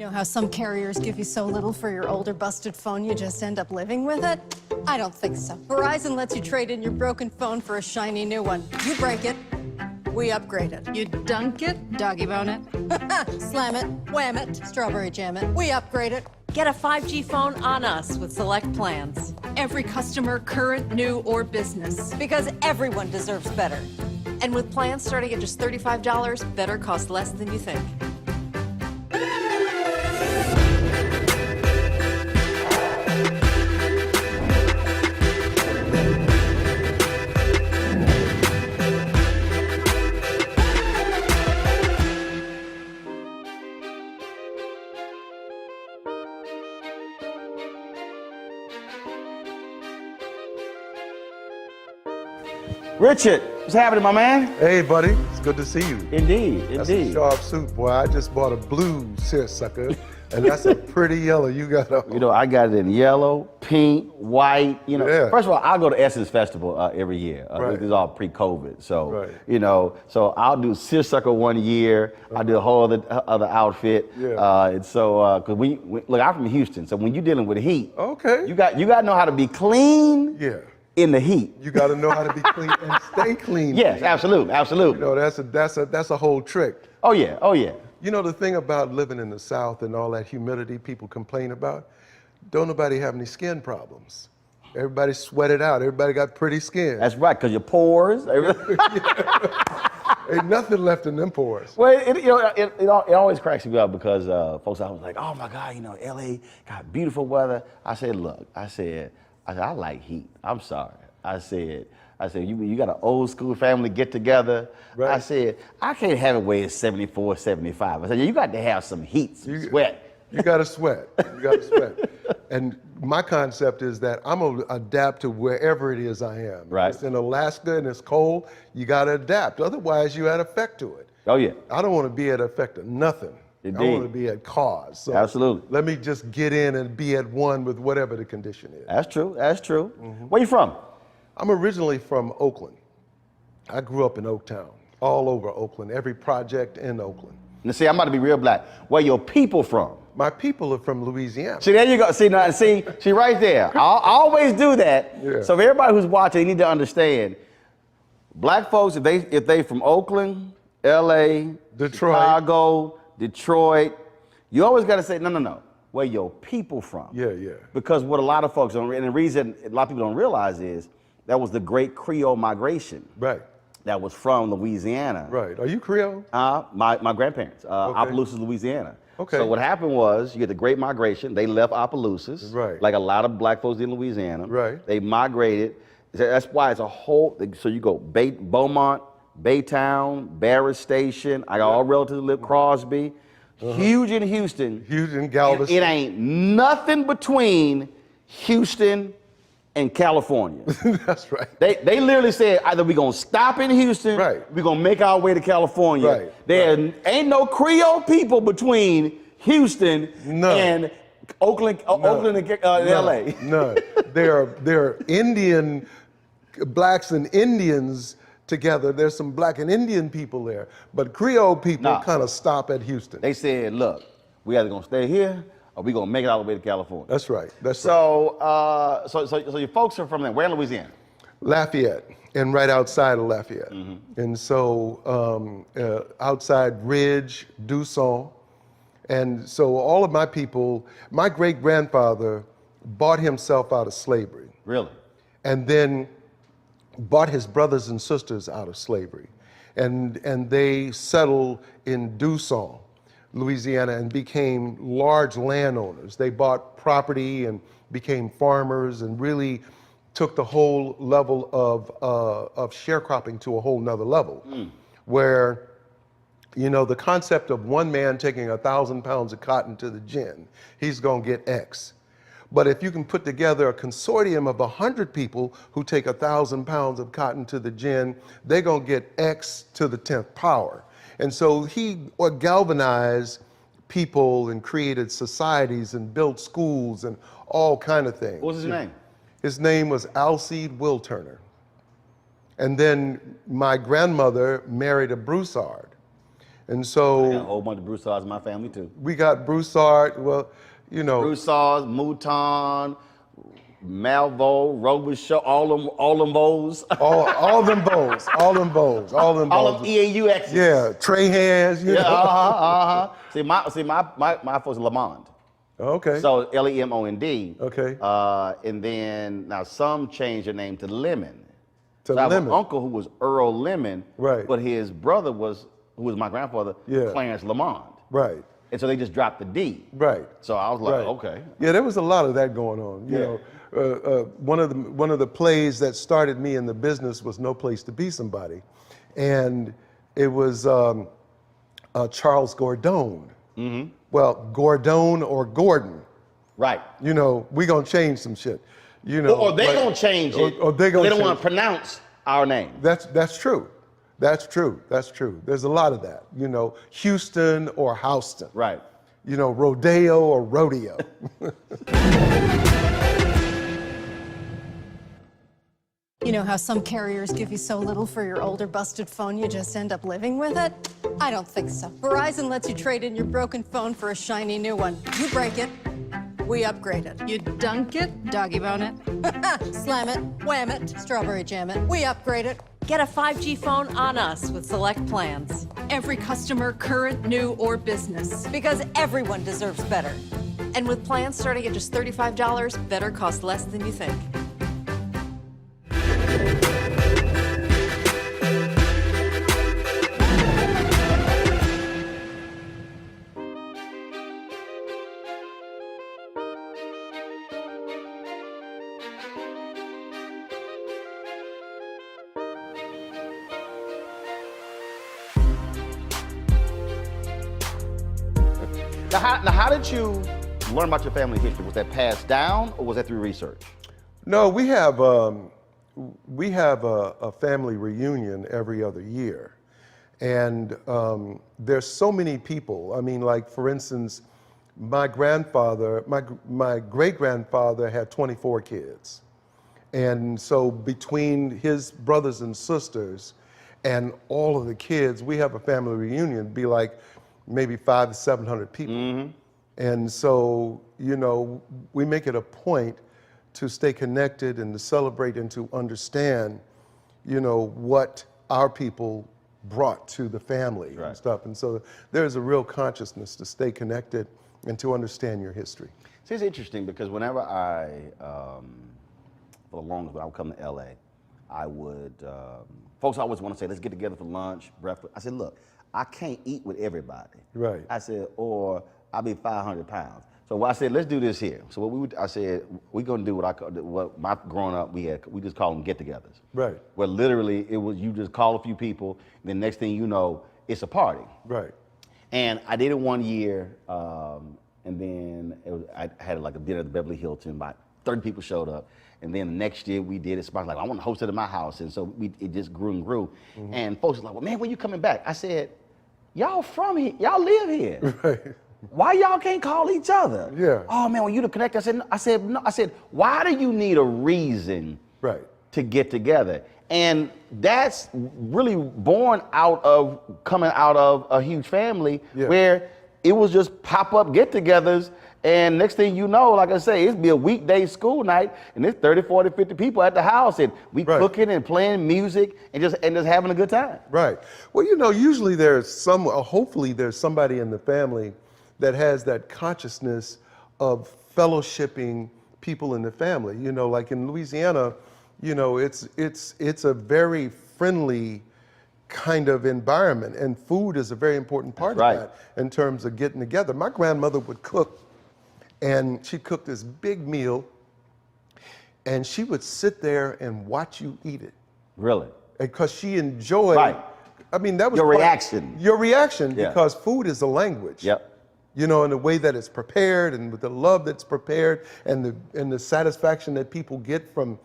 You know how some carriers give you so little for your older busted phone you just end up living with it? I don't think so. Verizon lets you trade in your broken phone for a shiny new one. You break it, we upgrade it. You dunk it, doggy bone it. Slam it, wham it, strawberry jam it. We upgrade it. Get a 5G phone on us with select plans. Every customer, current, new, or business. Because everyone deserves better. And with plans starting at just $35, better costs less than you think. Richard, what's happening, my man? Hey, buddy. It's good to see you. Indeed, That's indeed. a sharp suit, boy. I just bought a blue seersucker, and that's a pretty yellow you got on. You know, I got it in yellow, pink, white. You know, Yeah. First of all, I'll go to Essence Festival every year. Right. This is all pre-COVID, so Right. you know. So I'll do seersucker one year. I'll do a whole other outfit. Yeah. And so, cause we look, I'm from Houston, so when you're dealing with heat, Okay. you got to know how to be clean. Yeah. In the heat. You got to know how to be clean and stay clean. Yes, absolutely, absolutely. You know, that's a whole trick. Oh yeah, oh yeah. You know, the thing about living in the South and all that humidity people complain about, don't nobody have any skin problems. Everybody sweated out. Everybody got pretty skin. That's right, cause your pores. Ain't nothing left in them pores. Well, it always cracks me up because folks always like, oh my God, you know, LA got beautiful weather. I said, look, I said, I like heat. I'm sorry. I said, you got an old school family get together. Right. I said, I can't have it where it's 74, 75. I said, you got to have some heat, some sweat. You got to sweat. You got to sweat. And my concept is that I'm going to adapt to wherever it is I am. Right. If it's in Alaska and it's cold, you got to adapt. Otherwise, you add effect to it. Oh, yeah. I don't want to be at effect of nothing. Indeed. I want to be at cause. So Absolutely. let me just get in and be at one with whatever the condition is. That's true. That's true. Where you from? I'm originally from Oakland. I grew up in Oaktown, all over Oakland, every project in Oakland. Now, see, I'm about to be real black. Where your people from? My people are from Louisiana. See, there you go. See, now, see right there. I always do that. Yeah. So for everybody who's watching, you need to understand, black folks, if they from Oakland, LA, Detroit. Chicago, Detroit, you always got to say, no, where your people from. Yeah, yeah. Because what a lot of folks don't, and the reason a lot of people don't realize is that was the great Creole migration. Right. That was from Louisiana. Right. Are you Creole? My grandparents, Opelousas, Louisiana. Okay. So what happened was, you get the Great Migration. They left Opelousas, Right. like a lot of black folks in Louisiana. Right. They migrated. That's why it's a whole. So you go Beaumont, Baytown, Barrett Station. I got all relatives that live Crosby. Huge in Houston. Huge in Galveston. It ain't nothing between Houston and California. That's right. They literally said either we're gonna stop in Houston, Right. we're gonna make our way to California. Right, There ain't no Creole people between Houston None. and Oakland, Oakland and LA. None. They're Indian, blacks and Indians together. There's some black and Indian people there, but Creole people Nah. kind of stop at Houston. They said, look, we either gonna stay here or we gonna make it all the way to California. That's right. That's right. So your folks are from there. Where in Louisiana? Lafayette, and right outside of Lafayette. And so outside Ridge, Dusson. And so all of my people, my great-grandfather bought himself out of slavery Really? and then bought his brothers and sisters out of slavery. And they settled in Dusson, Louisiana, and became large landowners. They bought property and became farmers and really took the whole level of sharecropping to a whole nother level, where, you know, the concept of one man taking 1,000 pounds of cotton to the gin, he's gonna get X. But if you can put together a consortium of 100 people who take 1,000 pounds of cotton to the gin, they're gonna get X to the 10th power. And so he galvanized people and created societies and built schools and all kind of things. What was his name? His name was Alcide Will Turner. And then my grandmother married a Broussard. And I got a so whole bunch of Broussards in my family too. we got Broussard, well, you know, Broussards, Mouton, Malvo, Robichaux, all them bowls. all them bowls, all them bowls, all them All bowls. them EAUXs. Yeah, tray hands, you Yeah, know. See, my folks are Lamond. Okay. So Lemond. Okay. And then now some changed their name to Lemon. To So I have an Lemon. uncle who was Earl Lemon. Right. But his brother who was my grandfather, Yeah. Clarence Lamond. Right. And so they just dropped the D. Right. So I was like, Right. okay. Yeah, there was a lot of that going on. You Yeah. know, one of the plays that started me in the business was No Place to Be Somebody, and it was Charles Gordon. Mm-hmm. Well, Gordon or Gordon. Right. You know, we gonna change some shit. You know, Or they like- gonna change it. Or they gonna don't change want to pronounce our name. That's true. That's true. That's true. There's a lot of that. You know, Houston or Houston. Right. You know, rodeo or rodeo. You know how some carriers give you so little for your older busted phone you just end up living with it? I don't think so. Verizon lets you trade in your broken phone for a shiny new one. You break it, we upgrade it. You dunk it, doggy bone it. Slam it, wham it, strawberry jam it. We upgrade it. Get a 5G phone on us with select plans. Every customer, current, new, or business. Because everyone deserves better. And with plans starting at just $35, better costs less than you think. Now, how did you learn about your family history? Was that passed down, or was that through research? No, we have a family reunion every other year, and there's so many people. I mean, like for instance, my grandfather, my great grandfather had 24 kids, and so between his brothers and sisters, and all of the kids, we have a family reunion. Be like maybe 500 to 700 people, and so you know we make it a point to stay connected and to celebrate and to understand, you know, what our people brought to the family and stuff. And so there's a real consciousness to stay connected and to understand your history. See, it's interesting because whenever for the longest when I would come to LA, I would, folks always want to say, let's get together for lunch, breakfast. I said, look, I can't eat with everybody. Right. I said, or I'll be 500 pounds. So I said, let's do this here. So I said, we're gonna do what my growing up, we just call them get-togethers. Right. Where literally it was, you just call a few people, and then next thing you know, it's a party. Right. And I did it one year, and then I had like a dinner at the Beverly Hilton, about 30 people showed up. And then the next year we did it, so I was like, I want to host it at my house. And so it just grew and grew. Mm-hmm. And folks were like, well, man, when you coming back? I said, y'all from here, y'all live here. Right. Why y'all can't call each other? Yeah. Oh man, when you to connect, I said, why do you need a reason to get together? And that's really coming out of a huge family where it was just pop-up get-togethers. And next thing you know, like I say, it'd be a weekday school night, and there's 30, 40, 50 people at the house, and we cooking and playing music and just having a good time. Right. Well, you know, usually hopefully there's somebody in the family that has that consciousness of fellowshipping people in the family. You know, like in Louisiana, you know, it's a very friendly kind of environment, and food is a very important part of that in terms of getting together. My grandmother would cook, and she'd cook this big meal, and she would sit there and watch you eat it. Really? Because she enjoyed, I mean, that was your reaction. Your reaction, because food is a language. Yep. You know, in the way that it's prepared, and with the love that's prepared, and the satisfaction that people get from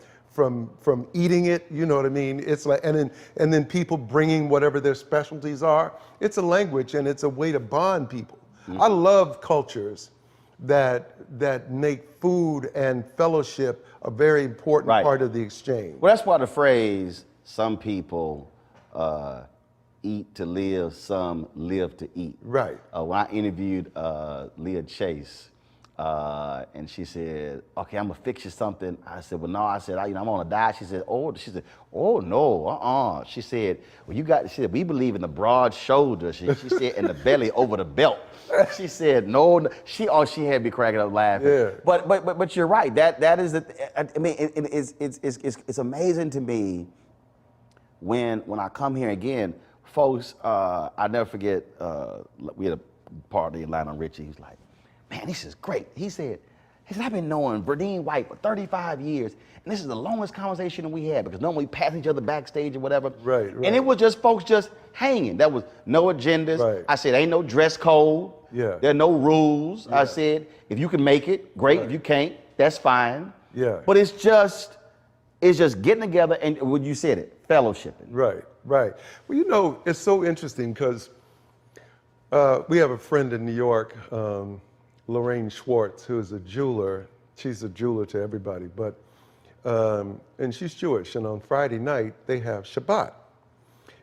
eating it. You know what I mean? It's like, and then people bringing whatever their specialties are. It's a language, and it's a way to bond people. Mm-hmm. I love cultures that make food and fellowship a very important part of the exchange. Well, that's why the phrase, some people eat to live, some live to eat. Right. When I interviewed Leah Chase, and she said, "Okay, I'm gonna fix you something." I said, "Well, no." I said, I'm on a diet." She said, "Oh no, She said, "Well, she said, we believe in the broad shoulder." She said, "in the belly over the belt." She said, "No." She had me cracking up laughing. Yeah. But you're right. That is I mean, it's amazing to me when I come here again, folks. I never forget. We had a party in Lionel Richie. He's like, "Man, this is great." He said, "I've been knowing Verdine White for 35 years, and this is the longest conversation we had because normally we pass each other backstage or whatever." Right. And it was just folks just hanging. There was no agendas. Right. I said, "Ain't no dress code. Yeah. There are no rules." Yeah. I said, "If you can make it, great. Right. If you can't, that's fine." Yeah. But it's just getting together and when you said it, fellowshipping. Right. Well, you know, it's so interesting because we have a friend in New York, Lorraine Schwartz, who is a jeweler. She's a jeweler to everybody, but and she's Jewish. And on Friday night they have Shabbat,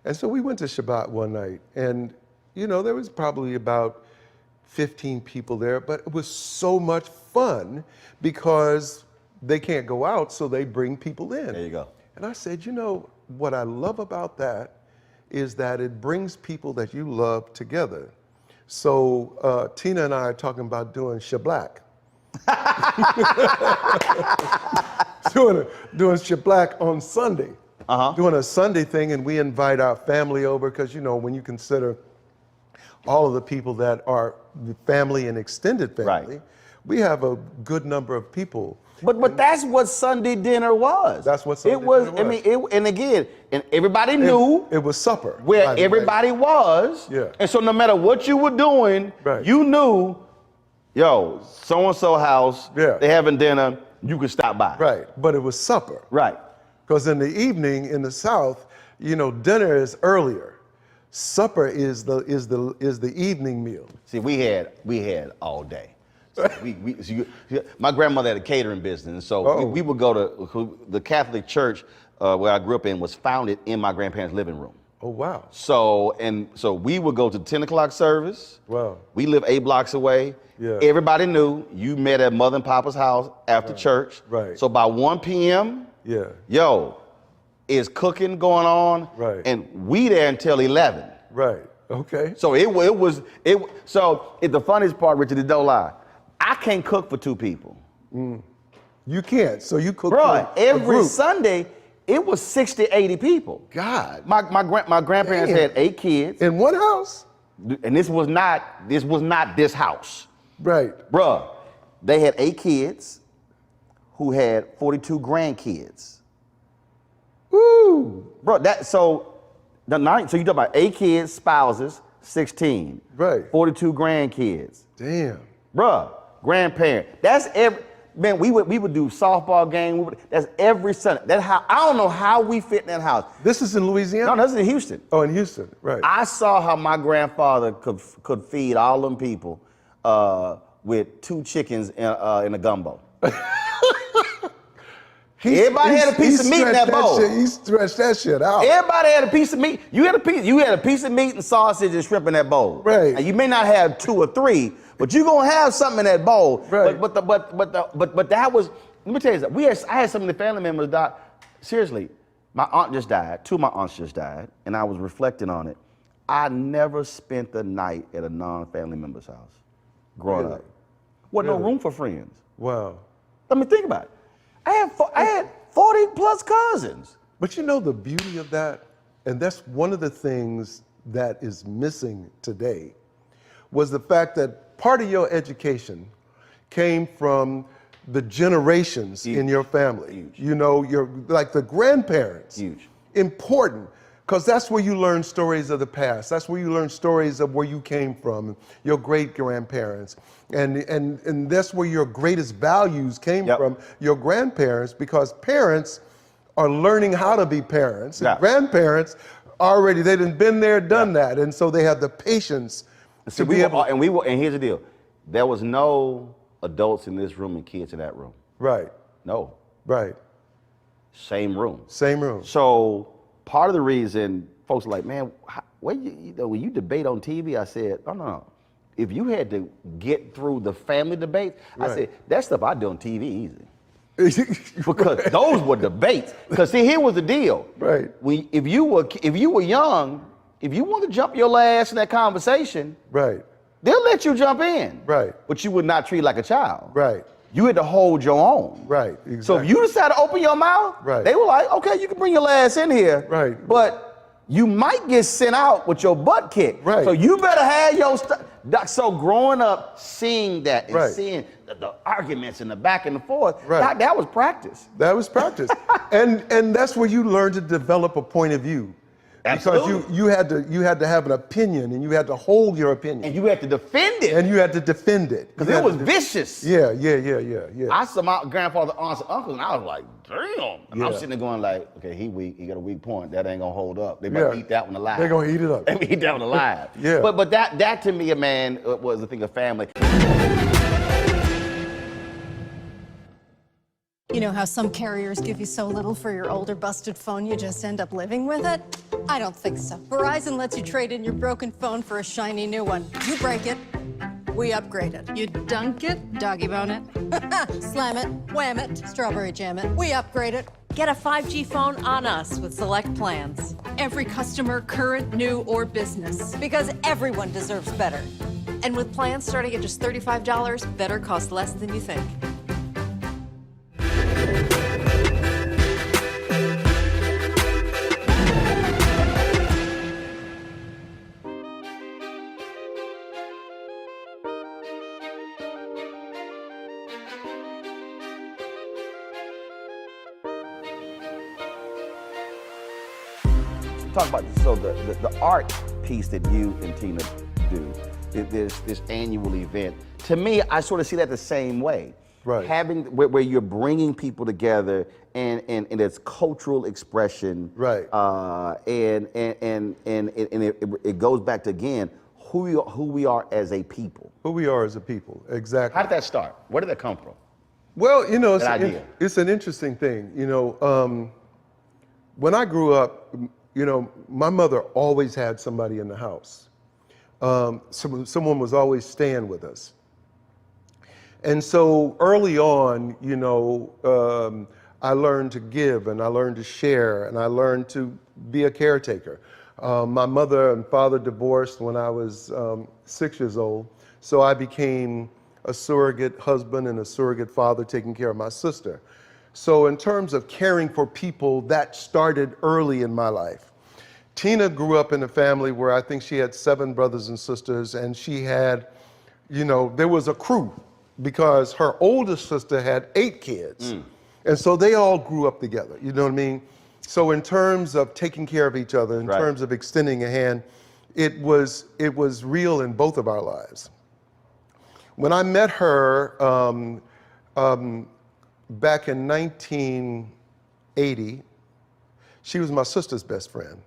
and so we went to Shabbat one night, and you know there was probably about 15 people there, but it was so much fun because they can't go out, so they bring people in. There you go. And I said, you know, what I love about that is that it brings people that you love together. So Tina and I are talking about doing Shablack. doing Shablack on Sunday. Doing a Sunday thing, and we invite our family over because, you know, when you consider all of the people that are the family and extended family, Right. we have a good number of people. But that's what Sunday dinner was. That's what Sunday it was. dinner was. I mean, and again, and everybody knew It was supper. where by the way. everybody was. Yeah. And so no matter what you were doing, Right. you knew, yo, so-and-so house, Yeah. they having dinner, you could stop by. Right, but it was supper. Right. Because in the evening in the South, you know, dinner is earlier. Supper is the evening meal. See, we had all day. So my grandmother had a catering business, and so we would go to the Catholic church where I grew up in was founded in my grandparents' living room. Oh, wow. So we would go to 10 o'clock service. Wow. We live 8 blocks away. Yeah. Everybody knew you met at Mother and Papa's house after church. Right. So by 1 p.m., Yeah. yo, is cooking going on. Right. And we there until 11. Right. Okay. So the funniest part, Richard, is don't lie. I can't cook for 2 people. You can't. So you cook Bro, for a every group. Sunday, it was 60, 80 people. God. My grandparents Damn. had 8 kids. In one house? And this was not this house. Right. Bruh, they had 8 kids who had 42 grandkids. Woo. Bro, so you talk about 8 kids, spouses, 16. Right. 42 grandkids. Damn. Bruh, grandparent. That's man, we would do softball game. That's every Sunday. I don't know how we fit in that house. This is in Louisiana? No, this is in Houston. Oh, in Houston. Right. I saw how my grandfather could feed all them people with 2 chickens in a gumbo. Everybody had a piece of meat in that bowl. He stretched that shit out. Everybody had a piece of meat. You had a piece of meat and sausage and shrimp in that bowl. Right. And you may not have 2 or 3, but you're gonna have something in that bowl. Right. But that was. Let me tell you something. I had some of the family members die. Seriously, my aunt just died. 2 of my aunts just died, and I was reflecting on it. I never spent the night at a non-family member's house growing Really? up. Wasn't no Really? room for friends. Wow. I mean, think about it. I had 40 plus cousins. But you know the beauty of that, and that's one of the things that is missing today, was the fact that part of your education came from the generations in your family. Huge. You know, like the grandparents. Huge. Important, because that's where you learn stories of the past. That's where you learn stories of where you came from, your great grandparents. And that's where your greatest values came Yep. from, your grandparents, because parents are learning how to be parents. And Yeah. grandparents they done been there, done that. And so they have the patience to be able. And here's the deal. There was no adults in this room and kids in that room. Right, No. right. Same room. Same room. So part of the reason folks are like, man, when you debate on TV, I said, oh no. If you had to get through the family debates, I said, that stuff I do on TV easy. Because those were debates. Because see, here was the deal. Right. If you were young, if you want to jump your ass in that conversation, right, they'll let you jump in. Right. But you would not treat like a child. Right. You had to hold your own. Right. Exactly. So if you decided to open your mouth, right, they were like, okay, you can bring your ass in here. Right. But you might get sent out with your butt kicked. Right. So you better have your stuff. So growing up, seeing that and seeing the arguments and the back and the forth, that was practice. That was practice. and that's where you learn to develop a point of view. Absolutely. Because you had to have an opinion, and you had to hold your opinion. And you had to defend it. And you had to defend it. Because it was vicious. Yeah. I saw my grandfather, aunts, and uncles, and I was like, damn. And I'm sitting there going like, okay, he weak, he got a weak point. That ain't gonna hold up. They better eat that one alive. They're gonna eat it up. They eat that one alive. Yeah. But that to me, man, was a thing of family. You know how some carriers give you so little for your older busted phone you just end up living with it? I don't think so. Verizon lets you trade in your broken phone for a shiny new one. You break it, we upgrade it. You dunk it, doggy bone it. Slam it, wham it, strawberry jam it. We upgrade it. Get a 5G phone on us with select plans. Every customer, current, new, or business. Because everyone deserves better. And with plans starting at just $35, better costs less than you think. Talk about so the art piece that you and Tina do, this annual event. To me, I sort of see that the same way. Right. Having where you're bringing people together and it's cultural expression. Right. And it goes back to again who we are as a people. Who we are as a people. Exactly. How did that start? Where did that come from? Well, it's an interesting thing. When I grew up, my mother always had somebody in the house. Someone was always staying with us. And so early on, I learned to give, and I learned to share, and I learned to be a caretaker. My mother and father divorced when I was 6 years old, so I became a surrogate husband and a surrogate father taking care of my sister. So in terms of caring for people, that started early in my life. Tina grew up in a family where I think she had 7 brothers and sisters, and she had, there was a crew because her oldest sister had 8 kids. And so they all grew up together, you know what I mean? So in terms of taking care of each other, in terms of extending a hand, it was real in both of our lives. When I met her back in 1980, she was my sister's best friend,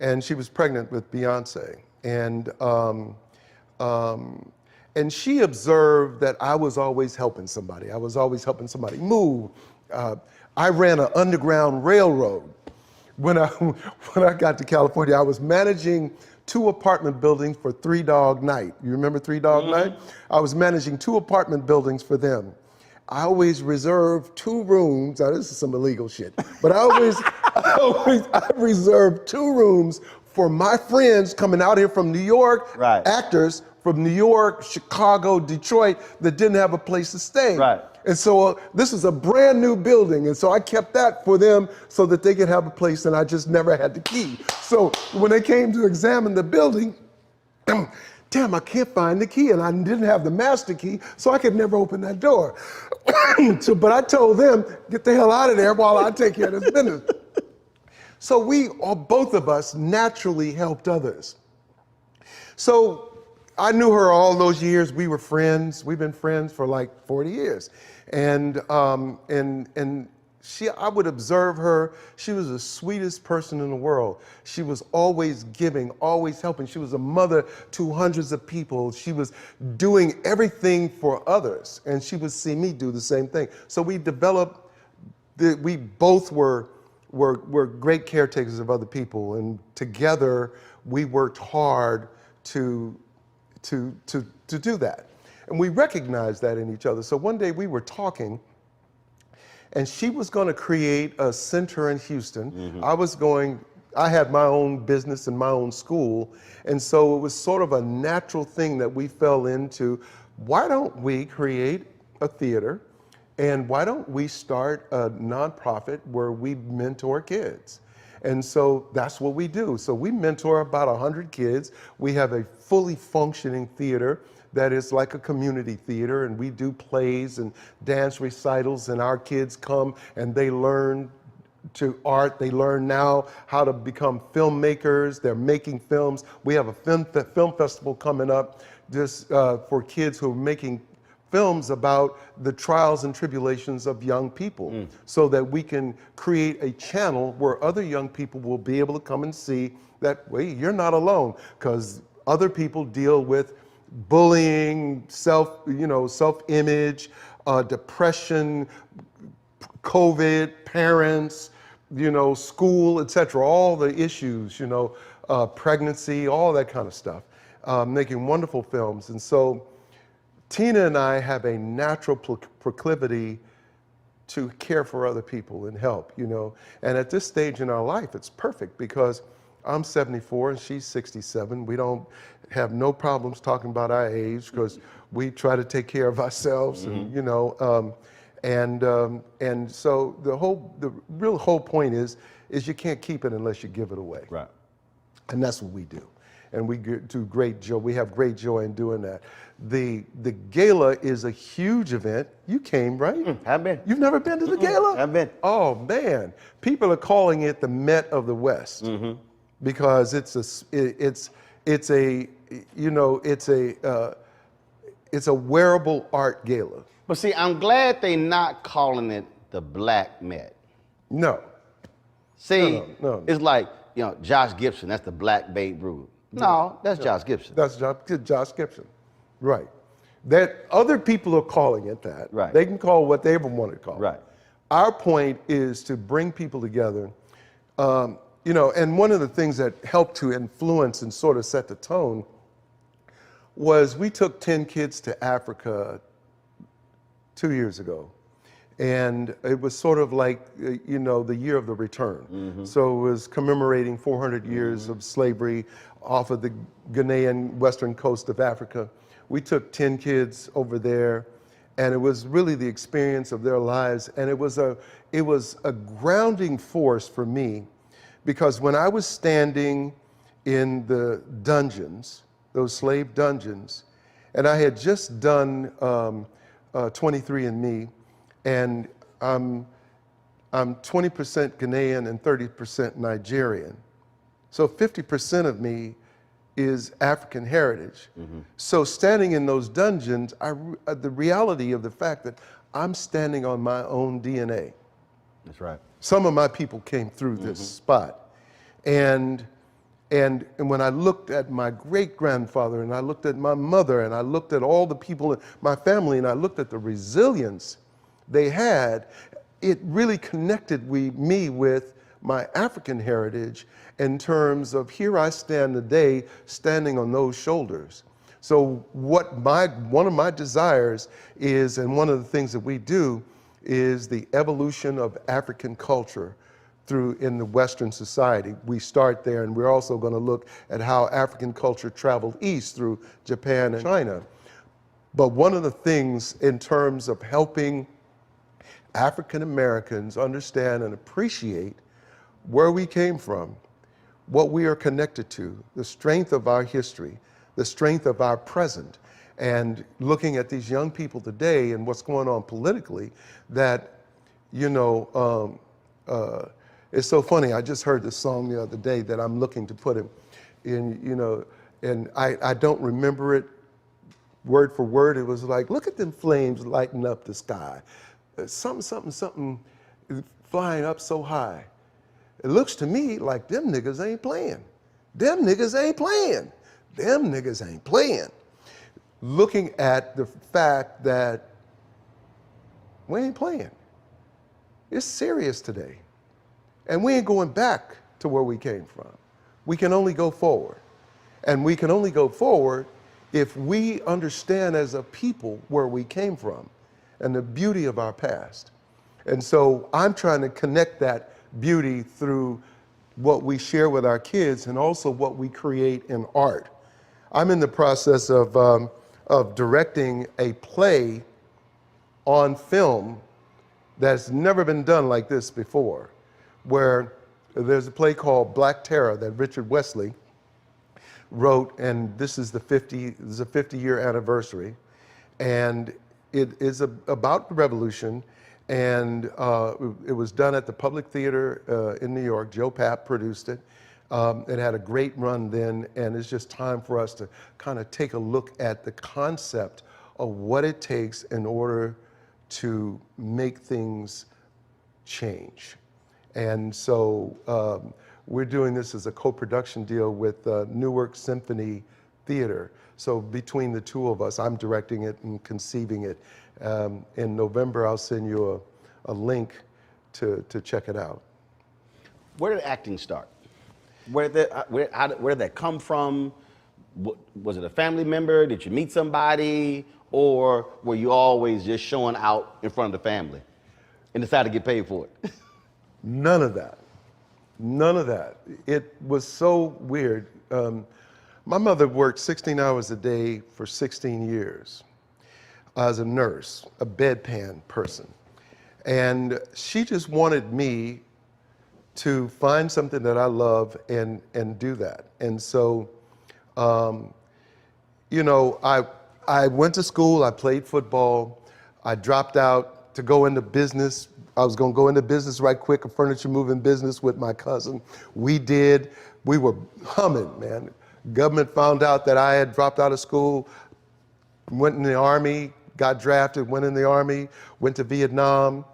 and she was pregnant with Beyonce. And she observed that I was always helping somebody. I was always helping somebody move. I ran an underground railroad. When I got to California, I was managing 2 apartment buildings for Three Dog Night. You remember Three Dog Night? I was managing 2 apartment buildings for them. I always reserved 2 rooms. Now this is some illegal shit, but I reserved 2 rooms for my friends coming out here from New York, actors from New York, Chicago, Detroit, that didn't have a place to stay. And so this is a brand new building, and so I kept that for them so that they could have a place, and I just never had the key. So when they came to examine the building, damn, I can't find the key, and I didn't have the master key, so I could never open that door. But I told them, get the hell out of there while I take care of this business. So both of us naturally helped others. So I knew her all those years. We were friends. We've been friends for like 40 years. And I would observe her. She was the sweetest person in the world. She was always giving, always helping. She was a mother to hundreds of people. She was doing everything for others, and she would see me do the same thing. So we developed, we both were we're great caretakers of other people, and together we worked hard to do that. And we recognized that in each other. So one day we were talking, and she was going to create a center in Houston. I had my own business and my own school, and so it was sort of a natural thing that we fell into. Why don't we create a theater, and why don't we start a nonprofit where we mentor kids? And so that's what we do. So we mentor about 100 kids. We have a fully functioning theater that is like a community theater, and we do plays and dance recitals, and our kids come and they learn to art. They learn now how to become filmmakers. They're making films. We have a film festival coming up just for kids who are making films about the trials and tribulations of young people, so that we can create a channel where other young people will be able to come and see that, wait, you're not alone, because other people deal with bullying, self-image, depression, COVID, parents, school, etc., all the issues, pregnancy, all that kind of stuff, making wonderful films. And so Tina and I have a natural proclivity to care for other people and help, And at this stage in our life, it's perfect because I'm 74 and she's 67. We don't have no problems talking about our age because we try to take care of ourselves, and so the real whole point is you can't keep it unless you give it away. Right. And that's what we do. And we do great joy. We have great joy in doing that. The gala is a huge event. You came, right? I've been. You've never been to the gala? I've been. Oh man, people are calling it the Met of the West because it's a wearable art gala. But see, I'm glad they not calling it the Black Met. No. See, No. it's like, Josh Gibson, that's the Black Babe Ruth. No, that's Josh Gibson. That's Josh Gibson, right. That other people are calling it that. Right. They can call what they ever want to call it. Right. Our point is to bring people together, and one of the things that helped to influence and sort of set the tone was we took 10 kids to Africa 2 years ago. And it was sort of like, the year of the return. So it was commemorating 400 years of slavery off of the Ghanaian western coast of Africa. We took 10 kids over there, and it was really the experience of their lives. And it was a grounding force for me, because when I was standing in the dungeons, those slave dungeons, and I had just done 23andMe, and I'm 20% Ghanaian and 30% Nigerian. So 50% of me is African heritage. So standing in those dungeons, the reality of the fact that I'm standing on my own DNA. That's right. Some of my people came through this spot. And when I looked at my great-grandfather, and I looked at my mother, and I looked at all the people in my family, and I looked at the resilience they had, it really connected me with my African heritage in terms of here I stand today standing on those shoulders. So one of my desires is, and one of the things that we do, is the evolution of African culture in the Western society. We start there, and we're also going to look at how African culture traveled east through Japan and China. But one of the things in terms of helping African Americans understand and appreciate where we came from, what we are connected to, the strength of our history, the strength of our present, and looking at these young people today and what's going on politically, that, it's so funny. I just heard this song the other day that I'm looking to put in, and I don't remember it word for word. It was like, look at them flames lighting up the sky. Something flying up so high. It looks to me like them niggas ain't playing. Them niggas ain't playing. Them niggas ain't playing. Looking at the fact that we ain't playing. It's serious today. And we ain't going back to where we came from. We can only go forward. And we can only go forward if we understand as a people where we came from and the beauty of our past. And so I'm trying to connect that beauty through what we share with our kids and also what we create in art. I'm in the process of directing a play on film that's never been done like this before, where there's a play called Black Terror that Richard Wesley wrote, and this is the 50-year anniversary, and it is about the revolution, and it was done at the Public Theater in New York. Joe Papp produced it. It had a great run then, and it's just time for us to kind of take a look at the concept of what it takes in order to make things change. And so we're doing this as a co-production deal with Newark Symphony Theater. So between the two of us, I'm directing it and conceiving it. In November, I'll send you a link to check it out. Where did acting start? Where did that come from? Was it a family member? Did you meet somebody? Or were you always just showing out in front of the family and decided to get paid for it? None of that. None of that. It was so weird. My mother worked 16 hours a day for 16 years as a nurse, a bedpan person. And she just wanted me to find something that I love and do that. And so, you know, I went to school, I played football, I dropped out to go into business. I was gonna go into business right quick, a furniture moving business with my cousin. We were humming, man. Government found out that I had dropped out of school, went in the Army, got drafted, went in the Army, went to Vietnam,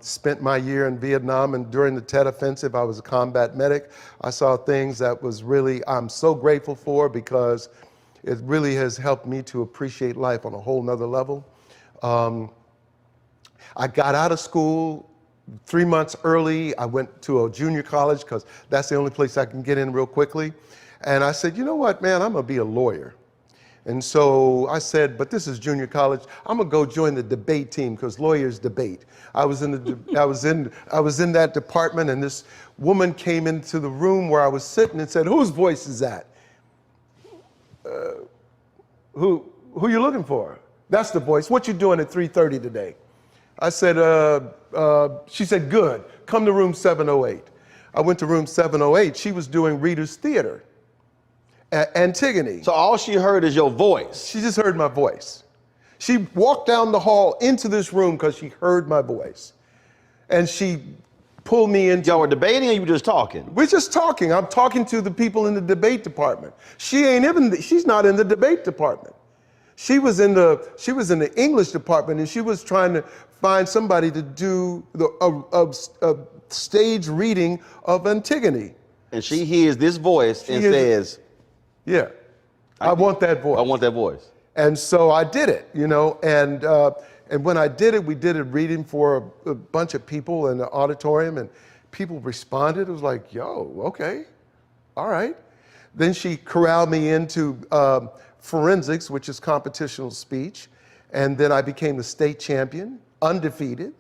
spent my year in Vietnam, and during the Tet Offensive, I was a combat medic. I saw things that was really, I'm so grateful for, because it really has helped me to appreciate life on a whole nother level. I got out of school 3 months early. I went to a junior college because that's the only place I can get in real quickly. And I said, you know what, man, I'm gonna be a lawyer. And so I said, but this is junior college. I'm gonna go join the debate team because lawyers debate. I was in that department, and this woman came into the room where I was sitting and said, whose voice is that? Who you looking for? That's the voice. What you doing at 3:30 today? I said, she said, good, come to room 708. I went to room 708. She was doing Reader's Theater at Antigone. So all she heard is your voice. She just heard my voice. She walked down the hall into this room because she heard my voice. And she pulled me into— Y'all were debating, or you were just talking? We're just talking. I'm talking to the people in the debate department. She's not in the debate department. She was in the English department, and she was trying to find somebody to do a stage reading of Antigone. And she hears this voice and says, yeah, I want that voice. I want that voice. And so I did it, you know, and when I did it, we did a reading for a bunch of people in the auditorium, and people responded. It was like, yo, okay, all right. Then she corralled me into forensics, which is competitional speech, and then I became the state champion, undefeated.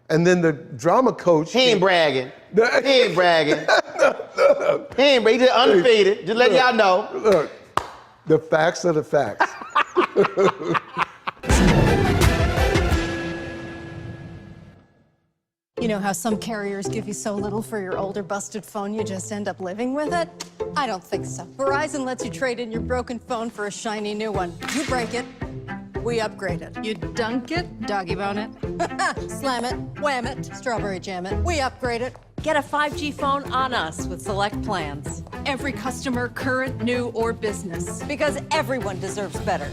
And then the drama coach— He ain't bragging. He ain't bragging. He ain't bragging. He just undefeated. Just let y'all know. Look, the facts are the facts. You know how some carriers give you so little for your older busted phone you just end up living with it? I don't think so. Verizon lets you trade in your broken phone for a shiny new one. You break it, we upgrade it. You dunk it, doggy bone it. Slam it, wham it, strawberry jam it. We upgrade it. Get a 5G phone on us with select plans. Every customer, current, new, or business. Because everyone deserves better.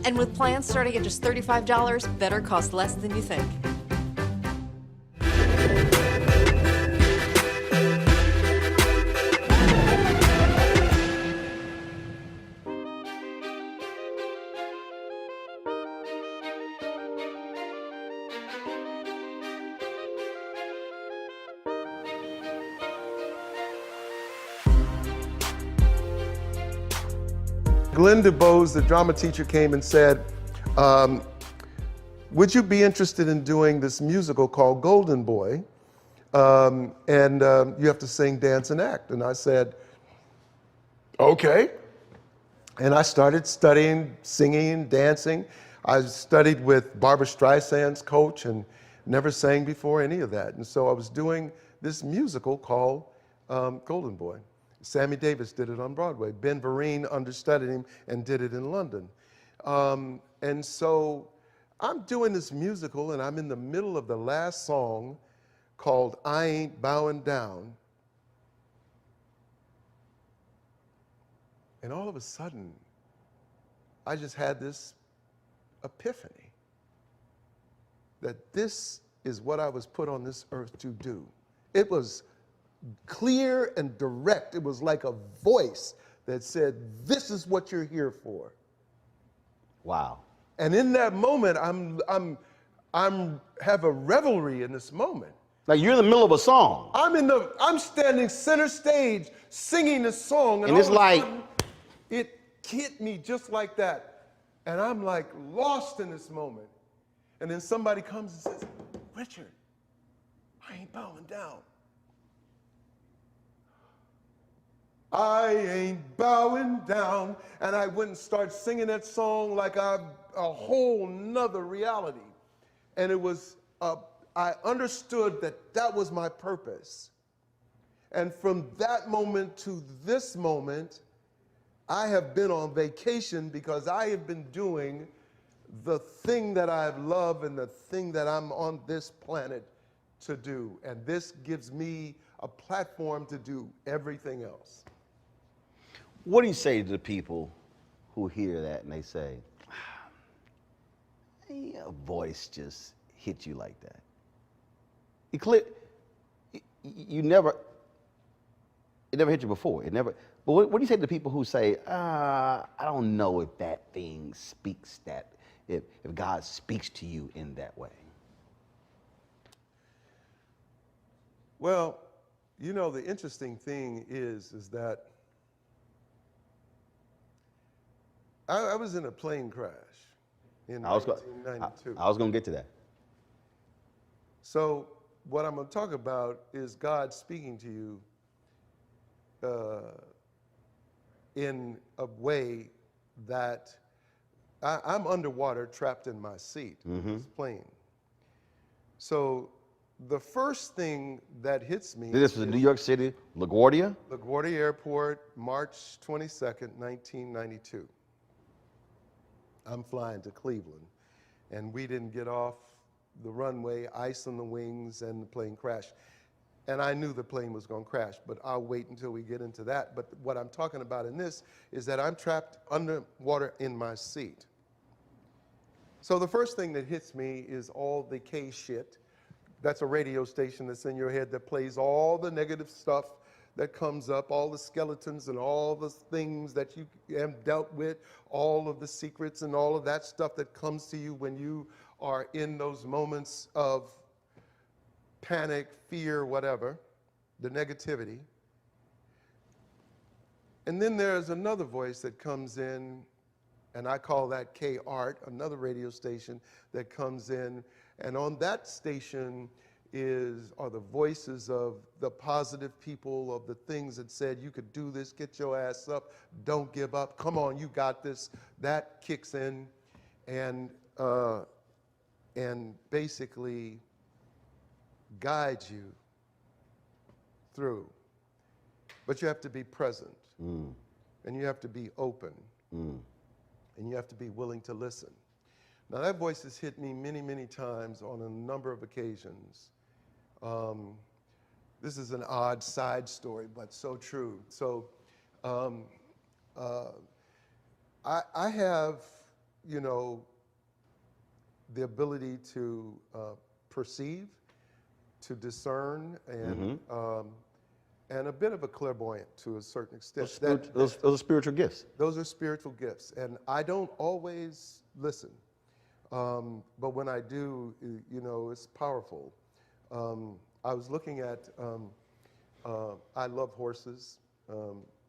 And with plans starting at just $35, better costs less than you think. Glenn DuBose, the drama teacher, came and said, would you be interested in doing this musical called Golden Boy? And you have to sing, dance, and act. And I said, okay. And I started studying singing and dancing. I studied with Barbra Streisand's coach and never sang before any of that. And so I was doing this musical called Golden Boy. Sammy Davis did it on Broadway. Ben Vereen understudied him and did it in London. And so I'm doing this musical and I'm in the middle of the last song called I Ain't Bowing Down. And all of a sudden, I just had this epiphany that this is what I was put on this earth to do. It was clear and direct. It was like a voice that said, this is what you're here for. Wow. And in that moment, I'm have a revelry in this moment. Like you're in the middle of a song. I'm standing center stage singing this song, and it's like it hit me just like that. And I'm like lost in this moment. And then somebody comes and says, Richard, I ain't bowing down. I ain't bowing down. And I went and started singing that song like a whole nother reality. And it was, I understood that that was my purpose. And from that moment to this moment, I have been on vacation because I have been doing the thing that I love and the thing that I'm on this planet to do. And this gives me a platform to do everything else. What do you say to the people who hear that and they say, a voice just hit you like that? It never hit you before. It never. But what do you say to the people who say, I don't know if that thing speaks that, if God speaks to you in that way? Well, you know, the interesting thing is that I was in a plane crash in 1992. I was going to get to that. So what I'm going to talk about is God speaking to you in a way that I'm underwater, trapped in my seat in this plane. So the first thing that hits me. This was in New York City, LaGuardia? LaGuardia Airport, March 22nd, 1992. I'm flying to Cleveland, and we didn't get off the runway, ice on the wings, and the plane crashed. And I knew the plane was going to crash, but I'll wait until we get into that. But what I'm talking about in this is that I'm trapped underwater in my seat. So the first thing that hits me is all the K shit. That's a radio station that's in your head that plays all the negative stuff that comes up, all the skeletons and all the things that you have dealt with, all of the secrets and all of that stuff that comes to you when you are in those moments of panic, fear, whatever, the negativity. And then there's another voice that comes in, and I call that K-Art, another radio station that comes in, and on that station are the voices of the positive people, of the things that said you could do this, get your ass up, don't give up, come on, you got this. That kicks in and basically guides you through. But you have to be present, and you have to be open, and you have to be willing to listen. Now that voice has hit me many, many times on a number of occasions. This is an odd side story, but so true. So I have, you know, the ability to perceive, to discern, and a bit of a clairvoyant to a certain extent. Those are spiritual gifts. Those are spiritual gifts, and I don't always listen. But when I do, you know, it's powerful. I was looking at, I love horses.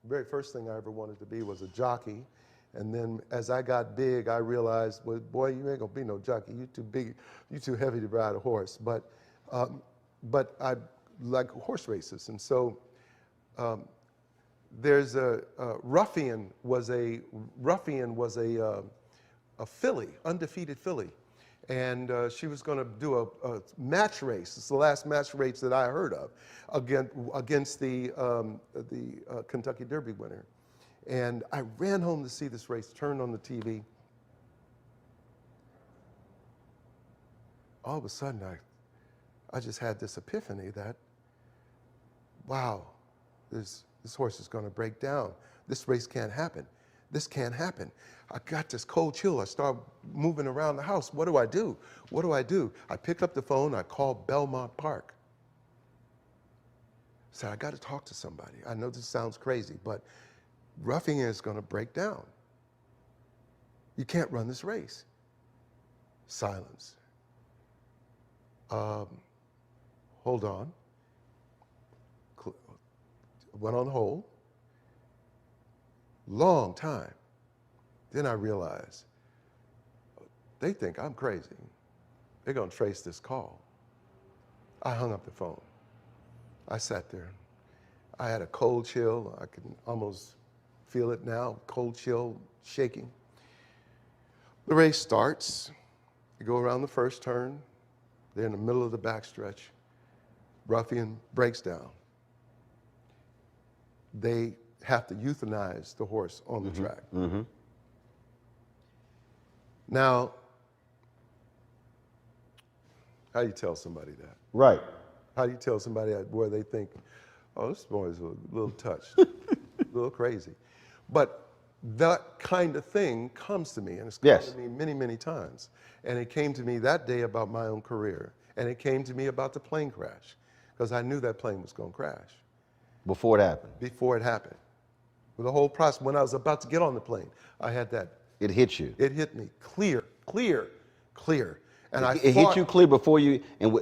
Very first thing I ever wanted to be was a jockey. And then as I got big, I realized, well, boy, you ain't gonna be no jockey. You too big, you too heavy to ride a horse. But I like horse races, and so there's a Ruffian was a filly, undefeated filly, and she was going to do a match race. It's the last match race that I heard of against the Kentucky Derby winner. And I ran home to see this race, turned on the TV. All of a sudden, I just had this epiphany that, wow, this horse is going to break down. This race can't happen. This can't happen. I got this cold chill. I start moving around the house. What do I do? What do I do? I picked up the phone. I called Belmont Park. I said, I got to talk to somebody. I know this sounds crazy, but Ruffian is going to break down. You can't run this race. Silence. Hold on. Went on hold. Long time. Then I realized, they think I'm crazy. They're going to trace this call. I hung up the phone. I sat there. I had a cold chill. I can almost feel it now, cold chill, shaking. The race starts. You go around the first turn. They're in the middle of the backstretch. Ruffian breaks down. They have to euthanize the horse on the track. Mm-hmm. Now, how do you tell somebody that? Right. How do you tell somebody that where they think, oh, this boy's a little touched, a little crazy? But that kind of thing comes to me, and it's come to me many, many times. And it came to me that day about my own career, and it came to me about the plane crash, because I knew that plane was going to crash. Before it happened? Before it happened. The whole process, when I was about to get on the plane, I had that. It hit you? It hit me clear. And it hit you clear before you, and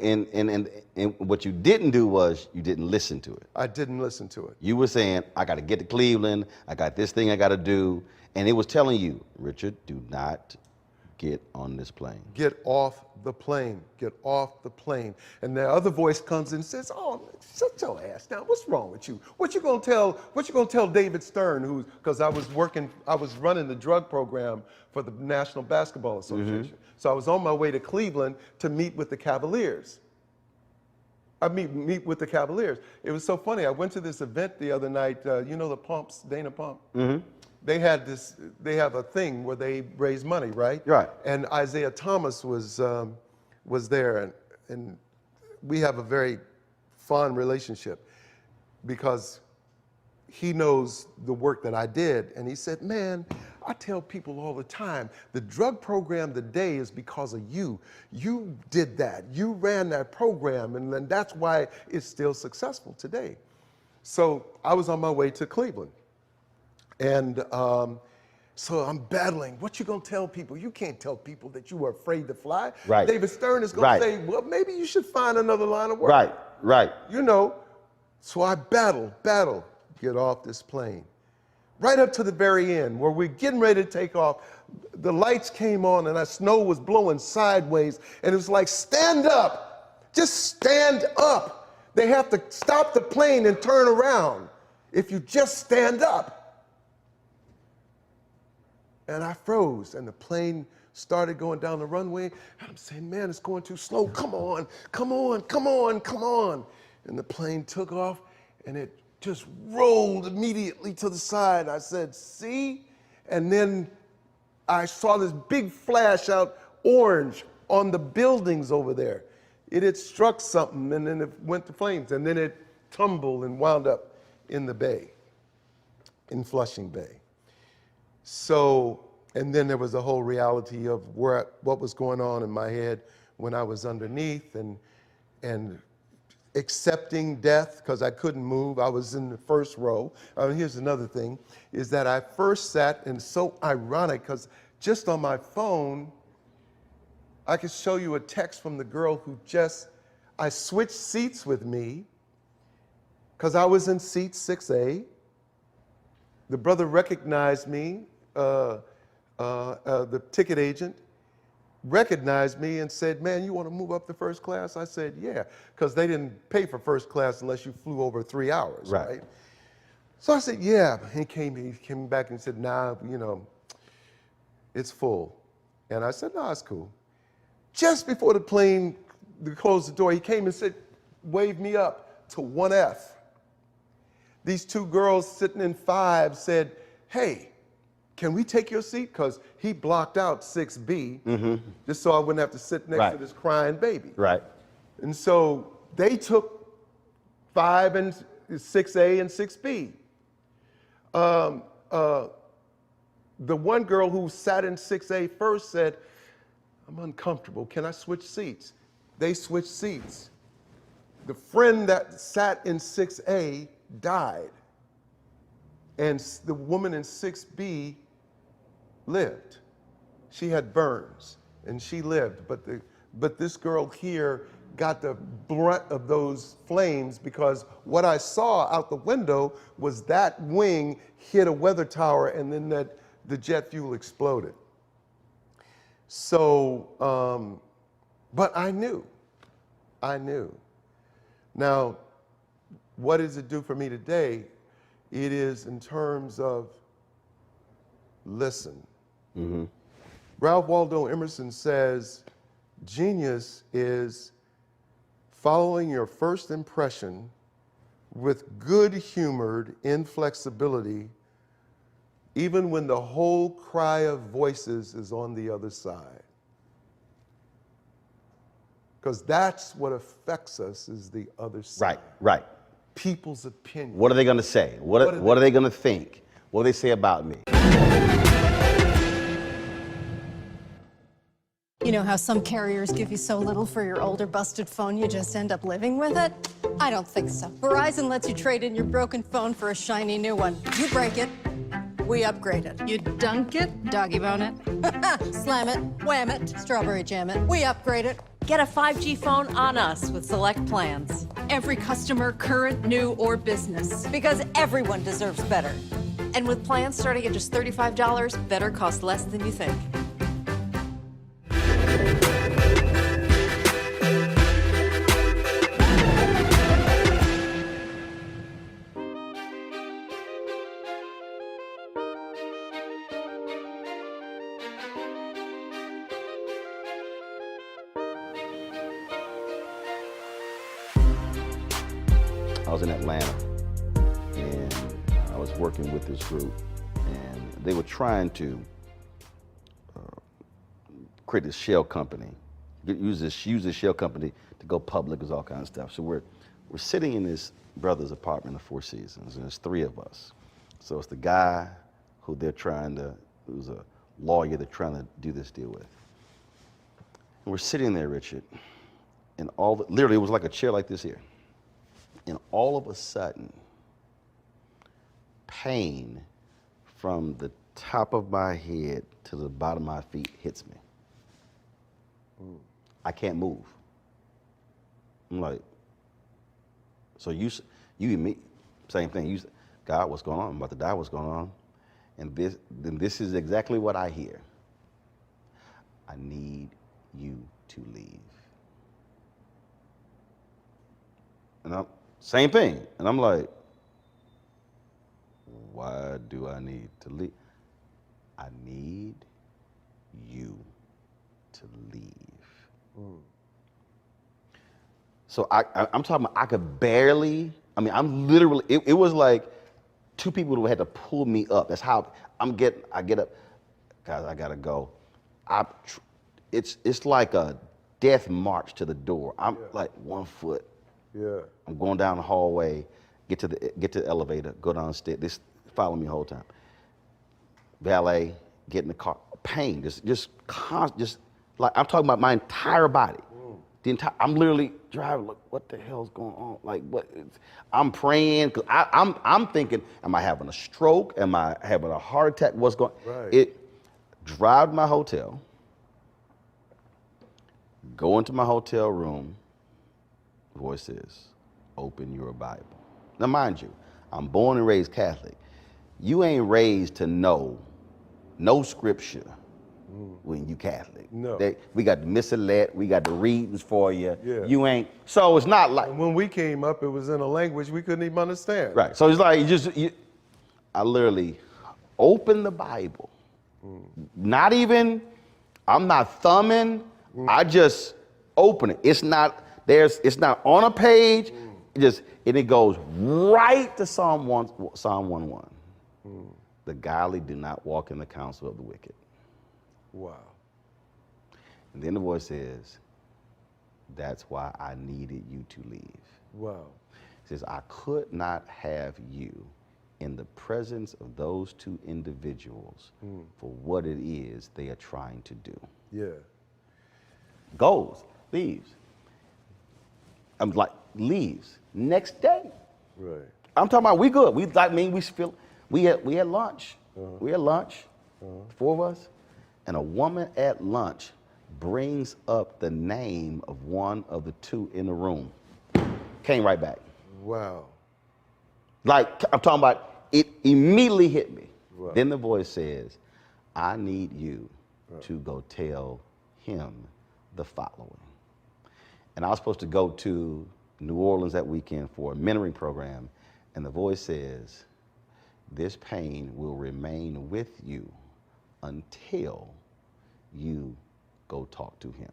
what you didn't do was you didn't listen to it. I didn't listen to it. You were saying, I got to get to Cleveland, I got this thing I got to do, and it was telling you, Richard, do not get on this plane. Get off the plane. Get off the plane. And the other voice comes in and says, oh, shut your ass down. What's wrong with you? What you gonna tell David Stern, because I was running the drug program for the National Basketball Association. Mm-hmm. So I was on my way to Cleveland to meet with the Cavaliers. Meet with the Cavaliers. It was so funny. I went to this event the other night. You know the Pumps, Dana Pump? Mm-hmm. They have a thing where they raise money, right? Right. And Isaiah Thomas was there, and we have a very fond relationship because he knows the work that I did. And he said, man, I tell people all the time, the drug program today is because of you. You did that. You ran that program, and then that's why it's still successful today. So I was on my way to Cleveland. And so I'm battling. What you gonna tell people? You can't tell people that you were afraid to fly. Right. David Stern is gonna say, well, maybe you should find another line of work. Right. You know, so I battle, get off this plane. Right up to the very end, where we're getting ready to take off, the lights came on and the snow was blowing sideways, and it was like, stand up, just stand up. They have to stop the plane and turn around if you just stand up. And I froze, and the plane started going down the runway. And I'm saying, man, it's going too slow. Come on. And the plane took off, and it just rolled immediately to the side. I said, see? And then I saw this big flash out orange on the buildings over there. It had struck something, and then it went to flames, and then it tumbled and wound up in the bay, in Flushing Bay. So, and then there was a whole reality of what was going on in my head when I was underneath, and accepting death because I couldn't move. I was in the first row. Here's another thing, is that I first sat, and it's so ironic because just on my phone, I could show you a text from the girl who I switched seats with me because I was in seat 6A. The brother recognized me the ticket agent recognized me and said, "Man, you want to move up to first class?" I said, "Yeah," because they didn't pay for first class unless you flew over 3 hours, right? So I said, "Yeah." He came back and said, "Nah, it's full." And I said, "No, it's cool." Just before the plane closed the door, he came and said, waved me up to 1F. These two girls sitting in 5 said, "Hey, can we take your seat?" Because he blocked out 6B, just so I wouldn't have to sit next to this crying baby. Right. And so they took 5 and 6A and 6B. The one girl who sat in 6A first said, "I'm uncomfortable. Can I switch seats?" They switched seats. The friend that sat in 6A died. And the woman in 6B lived. She had burns and she lived. But this girl here got the brunt of those flames because what I saw out the window was that wing hit a weather tower and then the jet fuel exploded. So, but I knew. Now, what does it do for me today? It is in terms of listen. Ralph Waldo Emerson says, genius is following your first impression with good-humored inflexibility, even when the whole cry of voices is on the other side. Because that's what affects us is the other side. Right. People's opinion. What are they going to say? What are they going to think? What do they say about me? You know how some carriers give you so little for your older busted phone you just end up living with it? I don't think so. Verizon lets you trade in your broken phone for a shiny new one. You break it, we upgrade it. You dunk it, doggy bone it. Slam it, wham it, strawberry jam it. We upgrade it. Get a 5G phone on us with select plans. Every customer, current, new, or business. Because everyone deserves better. And with plans starting at just $35, better costs less than you think. I was in Atlanta, and I was working with this group, and they were trying to create this shell company, use this shell company to go public, with all kinds of stuff. So we're sitting in this brother's apartment in the Four Seasons, and there's 3 of us. So it's the guy who's a lawyer they're trying to do this deal with. And we're sitting there, Richard, and literally it was like a chair like this here. And all of a sudden, pain from the top of my head to the bottom of my feet hits me. I can't move. I'm like, so you and me, same thing. God, what's going on? I'm about to die, what's going on? And this is exactly what I hear. I need you to leave. And same thing. And I'm like, why do I need to leave? I need you to leave. So I'm talking about, I could barely, I'm literally, it was like 2 people who had to pull me up. That's how I get up. Guys, I gotta go. It's like a death march to the door. I'm like 1 foot. Yeah. I'm going down the hallway, get to the elevator, go downstairs. This follow me the whole time. Valet, get in the car. Pain, just like I'm talking about my entire body. I'm literally driving. Like, what the hell's going on? Like, what? I'm praying because I'm thinking, am I having a stroke? Am I having a heart attack? What's going? Right. It drive to my hotel. Go into my hotel room. Voice says, open your Bible. Now, mind you, I'm born and raised Catholic. You ain't raised to know no scripture when you Catholic. No. We got the missalette, we got the readings for you. Yeah. You ain't, so it's not like. And when we came up, it was in a language we couldn't even understand. Right, so it's like, I literally open the Bible. Not even, I'm not thumbing, I just open it. It's not on a page, it goes right to Psalm 1:1. The godly do not walk in the counsel of the wicked. Wow. And then the voice says, that's why I needed you to leave. Wow. It says, I could not have you in the presence of those two individuals for what it is they are trying to do. Yeah. Goes, leaves. I'm like, leaves. Next day. Right. I'm talking about we good. We had lunch. We had lunch, four of us, and a woman at lunch brings up the name of one of the two in the room. Came right back. Wow. Like, I'm talking about, it immediately hit me. Right. Then the voice says, I need you to go tell him the following. And I was supposed to go to New Orleans that weekend for a mentoring program, and the voice says, this pain will remain with you until you go talk to him.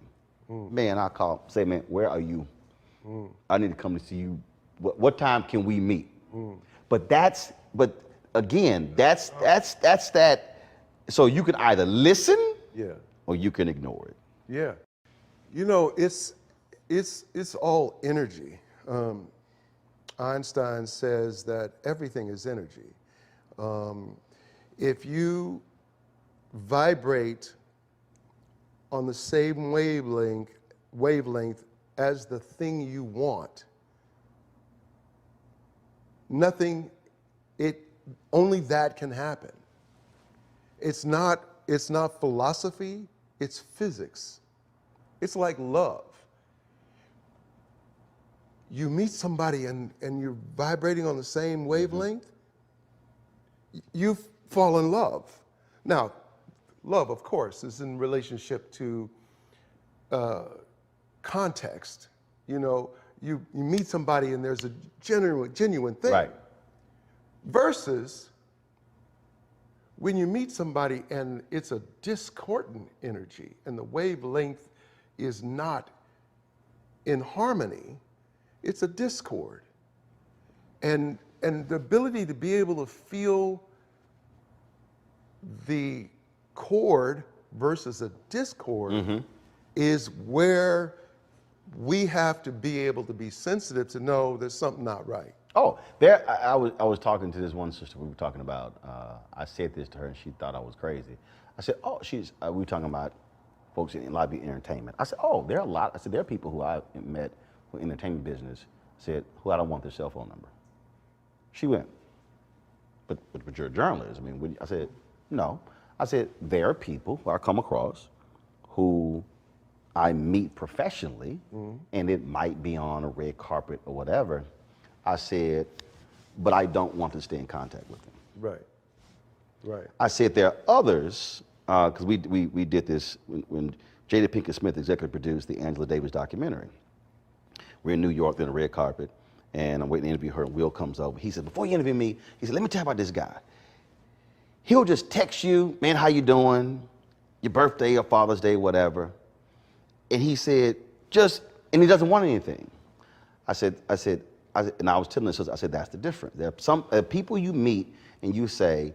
Man, I call, say, man, where are you? I need to come to see you. What time can we meet? But again, that's that. So you can either listen, or you can ignore it. Yeah. You know, it's all energy. Einstein says that everything is energy. If you vibrate on the same wavelength as the thing you want, only that can happen. It's not philosophy, it's physics. It's like love. You meet somebody and you're vibrating on the same wavelength, you fall in love. Now, love, of course, is in relationship to context. You know, you meet somebody and there's a genuine thing. Right. Versus when you meet somebody and it's a discordant energy and the wavelength is not in harmony, it's a discord. And the ability to be able to feel the chord versus a discord is where we have to be able to be sensitive to know there's something not right. Oh, I was talking to this one sister we were talking about. I said this to her and she thought I was crazy. I said, oh, we were talking about folks in lobby entertainment. I said, oh, there are people who I met who in the entertainment business said, who I don't want their cell phone number. She went, but you're a journalist. I mean, I said, no. I said, there are people who I come across who I meet professionally, and it might be on a red carpet or whatever. I said, but I don't want to stay in contact with them. Right, right. I said there are others, because we did this when Jada Pinkett Smith executive produced the Angela Davis documentary. We're in New York, then a red carpet, and I'm waiting to interview her, and Will comes over. He said, before you interview me, he said, let me tell you about this guy. He'll just text you, man, how you doing? Your birthday or Father's Day, whatever. And he said, and he doesn't want anything. I said, and I was telling this, I said, that's the difference. There are some people you meet and you say,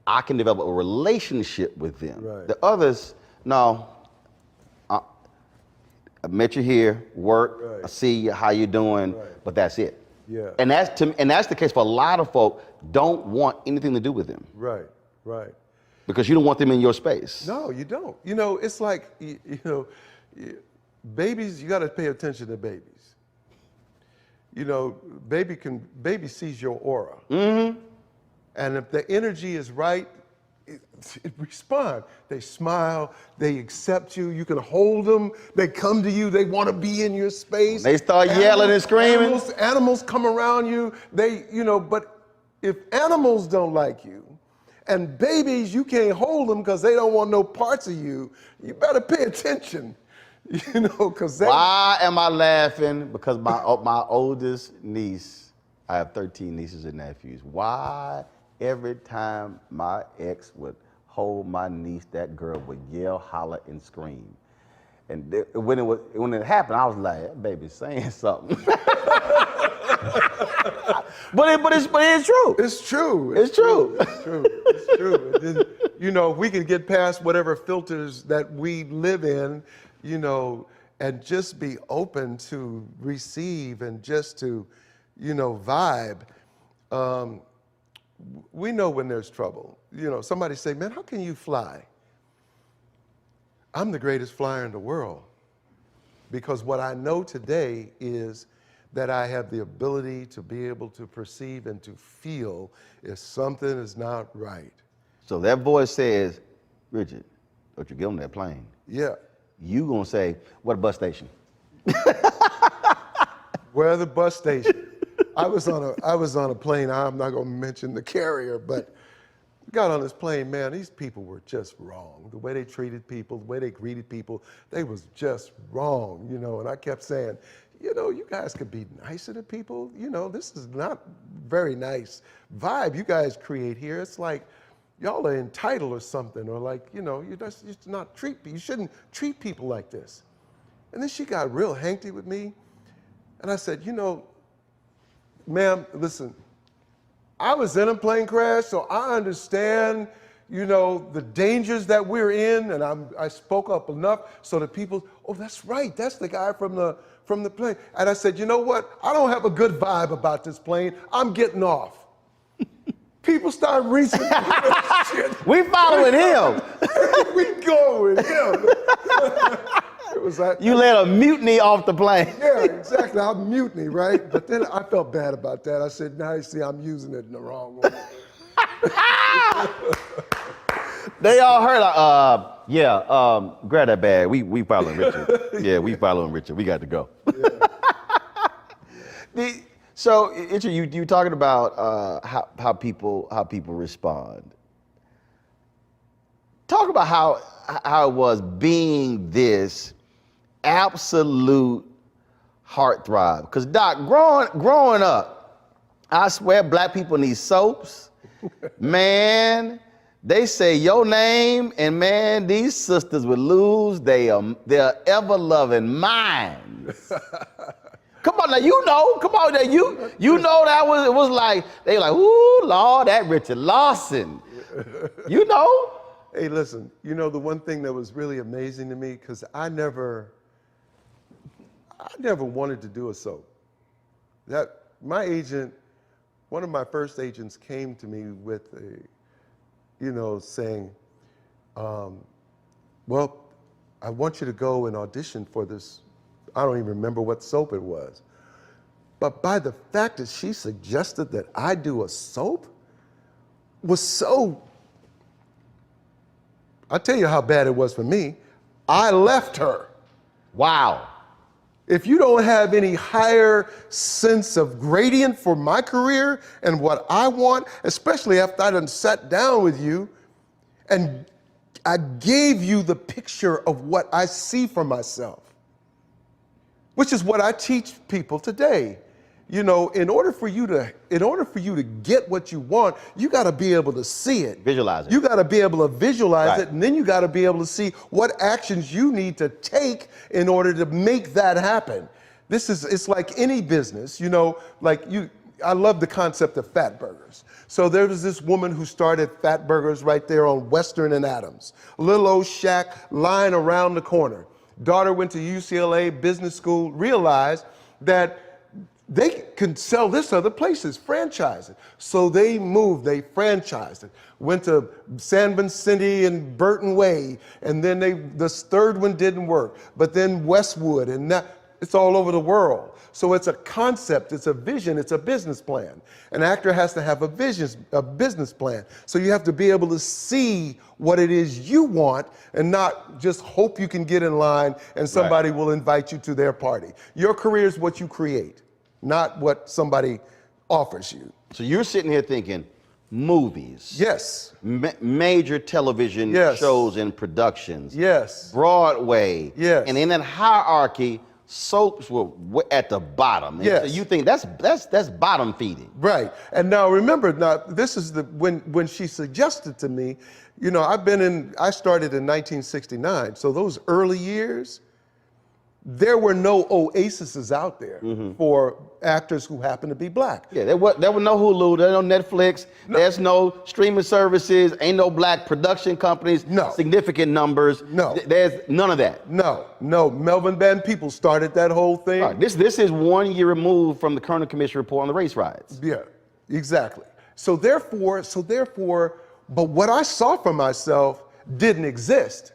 I can develop a relationship with them. Right. The others, no, I met you here, work, Right. I see you, how you doing, Right. but that's it. Yeah. And that's the case for a lot of folk, don't want anything to do with them. Right, right. Because you don't want them in your space. No, you don't. You know, it's like, babies, you got to pay attention to babies. You know, baby sees your aura. Mm-hmm. And if the energy is right, it respond. They smile, they accept you, you can hold them, they come to you, they want to be in your space. They start yelling and screaming. Animals come around you, but if animals don't like you, And babies, you can't hold them because they don't want no parts of you. You better pay attention, you know, because they... Why am I laughing? Because my oldest niece, I have 13 nieces and nephews. Why every time my ex would hold my niece, that girl would yell, holler, and scream. And when it happened, I was like, that baby's saying something. But it's true. It's true. It's true. It's true. It's true. And then, you know, we can get past whatever filters that we live in, you know, and just be open to receive and just to, you know, vibe. We know when there's trouble. You know, somebody say, man, how can you fly? I'm the greatest flyer in the world, because what I know today is that I have the ability to be able to perceive and to feel if something is not right. So that voice says, Richard, don't you get on that plane. Yeah. You gonna say, what bus station? Where the bus station? I was on a plane, I'm not gonna mention the carrier, but got on this plane, man, these people were just wrong. The way they treated people, the way they greeted people, they was just wrong, you know, and I kept saying, you know, you guys could be nicer to people. You know, this is not very nice vibe you guys create here. It's like y'all are entitled or something, or like, you know, you shouldn't treat people like this. And then she got real hanky with me. And I said, you know, ma'am, listen, I was in a plane crash, so I understand, you know, the dangers that we're in, and I spoke up enough so that people, oh, that's right, that's the guy from the plane. And I said, you know what? I don't have a good vibe about this plane. I'm getting off. People start reaching. We following him. We go with him. It was like, you let a mutiny off the plane. Yeah, exactly. I'm mutiny, right? But then I felt bad about that. I said, now you see, I'm using it in the wrong way. They all heard, grab that bag. We following Richard. Yeah, we following Richard. We got to go. Yeah. So, Richard, you talking about how people respond. Talk about how it was being this absolute heartthrob. Because Doc, growing up, I swear black people need soaps. Man, they say your name, and man, these sisters would lose their ever-loving minds. Come on now, you know. Come on now, you know that it was like, they were like, ooh, Lord, that Richard Lawson. You know? Hey, listen, you know the one thing that was really amazing to me, because I never wanted to do a soap. My agent, one of my first agents came to me with saying, well, I want you to go and audition for this. I don't even remember what soap it was. But by the fact that she suggested that I do a soap was so, I'll tell you how bad it was for me. I left her. Wow. If you don't have any higher sense of gradient for my career and what I want, especially after I done sat down with you and I gave you the picture of what I see for myself, which is what I teach people today. You know, in order for you to get what you want, you got to be able to see it. Visualize it. You got to be able to visualize Right. it, and then you got to be able to see what actions you need to take in order to make that happen. It's like any business, you know, I love the concept of fat burgers. So there was this woman who started Fat Burgers right there on Western and Adams. A little old shack lying around the corner. Daughter went to UCLA business school, realized that they can sell this other places, franchise it. So they moved, they franchised it. Went to San Vicente and Burton Way, and then this third one didn't work. But then Westwood, and it's all over the world. So it's a concept, it's a vision, it's a business plan. An actor has to have a business plan. So you have to be able to see what it is you want and not just hope you can get in line and somebody will invite you to their party. Your career is what you create, not what somebody offers you. So you're sitting here thinking, movies. Yes. Major television Yes. shows and productions. Yes. Broadway. Yes. And in that hierarchy, soaps were at the bottom. And Yes. so you think that's bottom feeding. Right. And now remember, this is when she suggested to me, you know, I started in 1969. So those early years, there were no oases out there for actors who happen to be black. Yeah, there were no Hulu, there was no Netflix, there's no streaming services, ain't no black production companies, No. significant numbers. No. There's none of that. No. Melvin Band people started that whole thing. All right, this is 1 year removed from the Kerner Commission report on the race riots. Yeah, exactly. So therefore, but what I saw for myself didn't exist.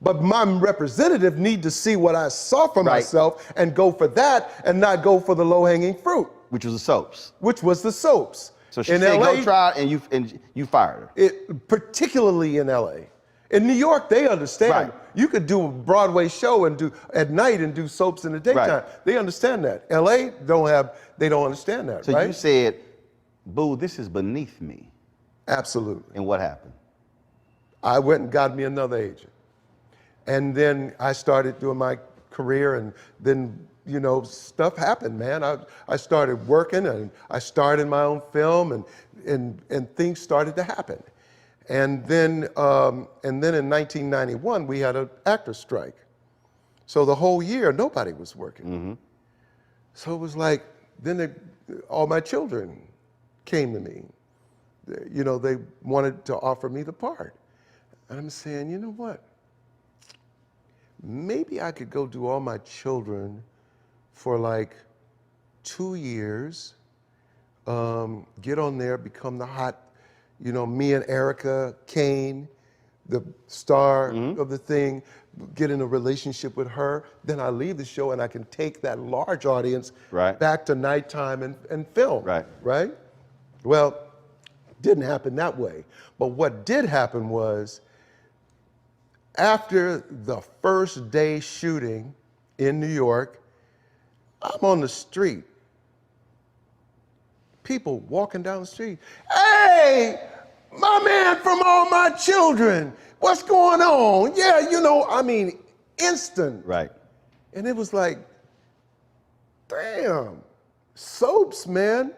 But my representative need to see what I saw for myself and go for that and not go for the low-hanging fruit. Which was the soaps. Which was the soaps. So she in said, LA, go try it, and you fired her. Particularly in LA. In New York, they understand. Right. You could do a Broadway show and do at night and do soaps in the daytime. Right. They understand that. LA they don't understand that, So right? you said, boo, this is beneath me. Absolutely. And what happened? I went and got me another agent. And then I started doing my career, and then, you know, stuff happened, man. I started working, and I started my own film, and things started to happen. And then in 1991, we had an actor strike. So the whole year, nobody was working. So it was like, then all my children came to me. You know, they wanted to offer me the part. And I'm saying, you know what? Maybe I could go do all my children for like 2 years, get on there, become the hot, you know, me and Erica Kane, the star of the thing, get in a relationship with her. Then I leave the show and I can take that large audience back to nighttime and film. Right? Well, didn't happen that way. But what did happen was, after the first day shooting in New York, I'm on the street. People walking down the street. Hey, my man from All My Children, what's going on? Yeah, you know, I mean, instant. Right. And it was like, damn, soaps, man.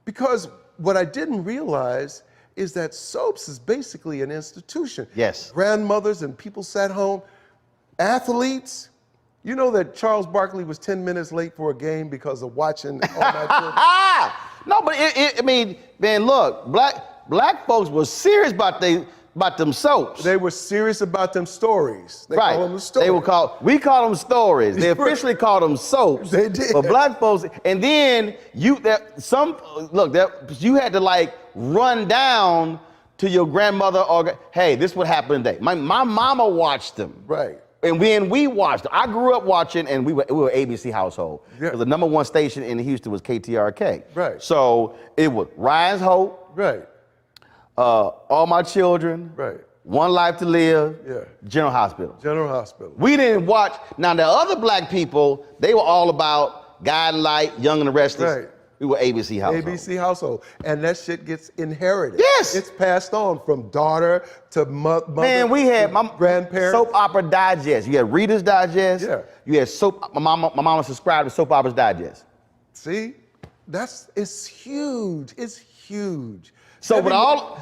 Because what I didn't realize is that soaps is basically an institution. Yes. Grandmothers and people sat home, athletes. You know that Charles Barkley was 10 minutes late for a game because of watching All My Children? No, but I mean, man, look, black folks were serious about them soaps. They were serious about them stories. They call them the stories. We call them stories. They officially called them soaps. They did. But black folks, and then you had to like run down to your grandmother or, hey, this what happened today. My mama watched them. Right. And when we watched, I grew up watching, and we were ABC household. Yeah. The number one station in Houston was KTRK. Right. So it was Ryan's Hope. Right. All My Children. Right. One Life to Live. Yeah. General Hospital. General Hospital. We didn't watch. Now the other black people, they were all about Guiding Light, Young and the Restless. Right. We were ABC household. ABC household. And that shit gets inherited. Yes. It's passed on from daughter to mother. Man, we had my grandparents. Soap Opera Digest. You had Reader's Digest. Yeah. You had soap. My mama subscribed to Soap Opera's Digest. See, it's huge. It's huge. So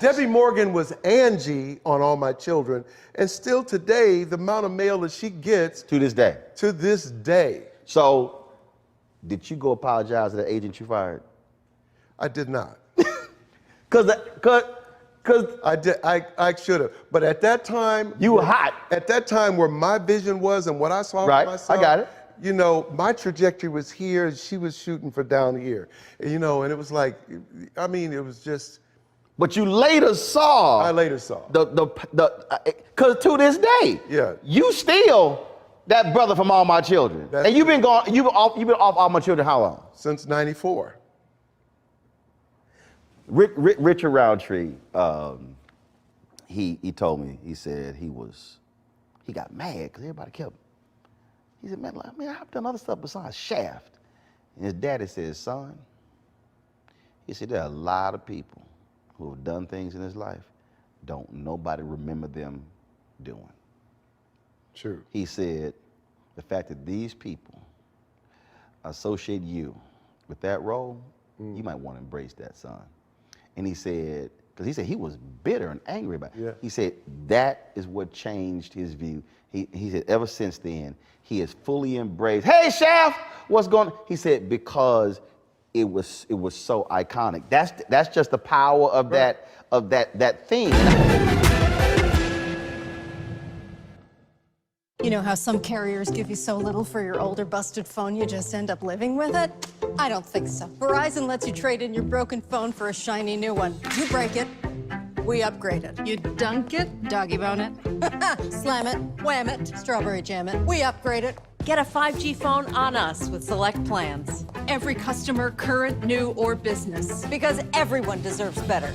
Debbie Morgan was Angie on All My Children, and still today, the amount of mail that she gets to this day. To this day. So, did you go apologize to the agent you fired? I did not. Cause I did. I should have. But at that time, you were hot. At that time, where my vision was and what I saw for myself, I got it. You know, my trajectory was here, and she was shooting for down here. You know, and it was like, I mean, it was just. But you later saw. I later saw. Because to this day, yeah, you still that brother from All My Children. And you've been off All My Children how long? Since '94. Richard Roundtree, he told me, he said he got mad because everybody kept. He said, man, I've done other stuff besides Shaft. And his daddy said, son, he said, there are a lot of people who have done things in his life, don't nobody remember them doing. True. He said, the fact that these people associate you with that role, you might want to embrace that, son. And he said, because he said he was bitter and angry about it. Yeah. He said that is what changed his view. He said ever since then, he has fully embraced, hey, chef, what's going on? He said, because it was so iconic. That's just the power of that thing. You know how some carriers give you so little for your older busted phone you just end up living with it? I don't think so. Verizon lets you trade in your broken phone for a shiny new one. You break it, we upgrade it. You dunk it, doggy bone it. Slam it, wham it, strawberry jam it, we upgrade it. Get a 5G phone on us with select plans. Every customer, current, new, or business. Because everyone deserves better.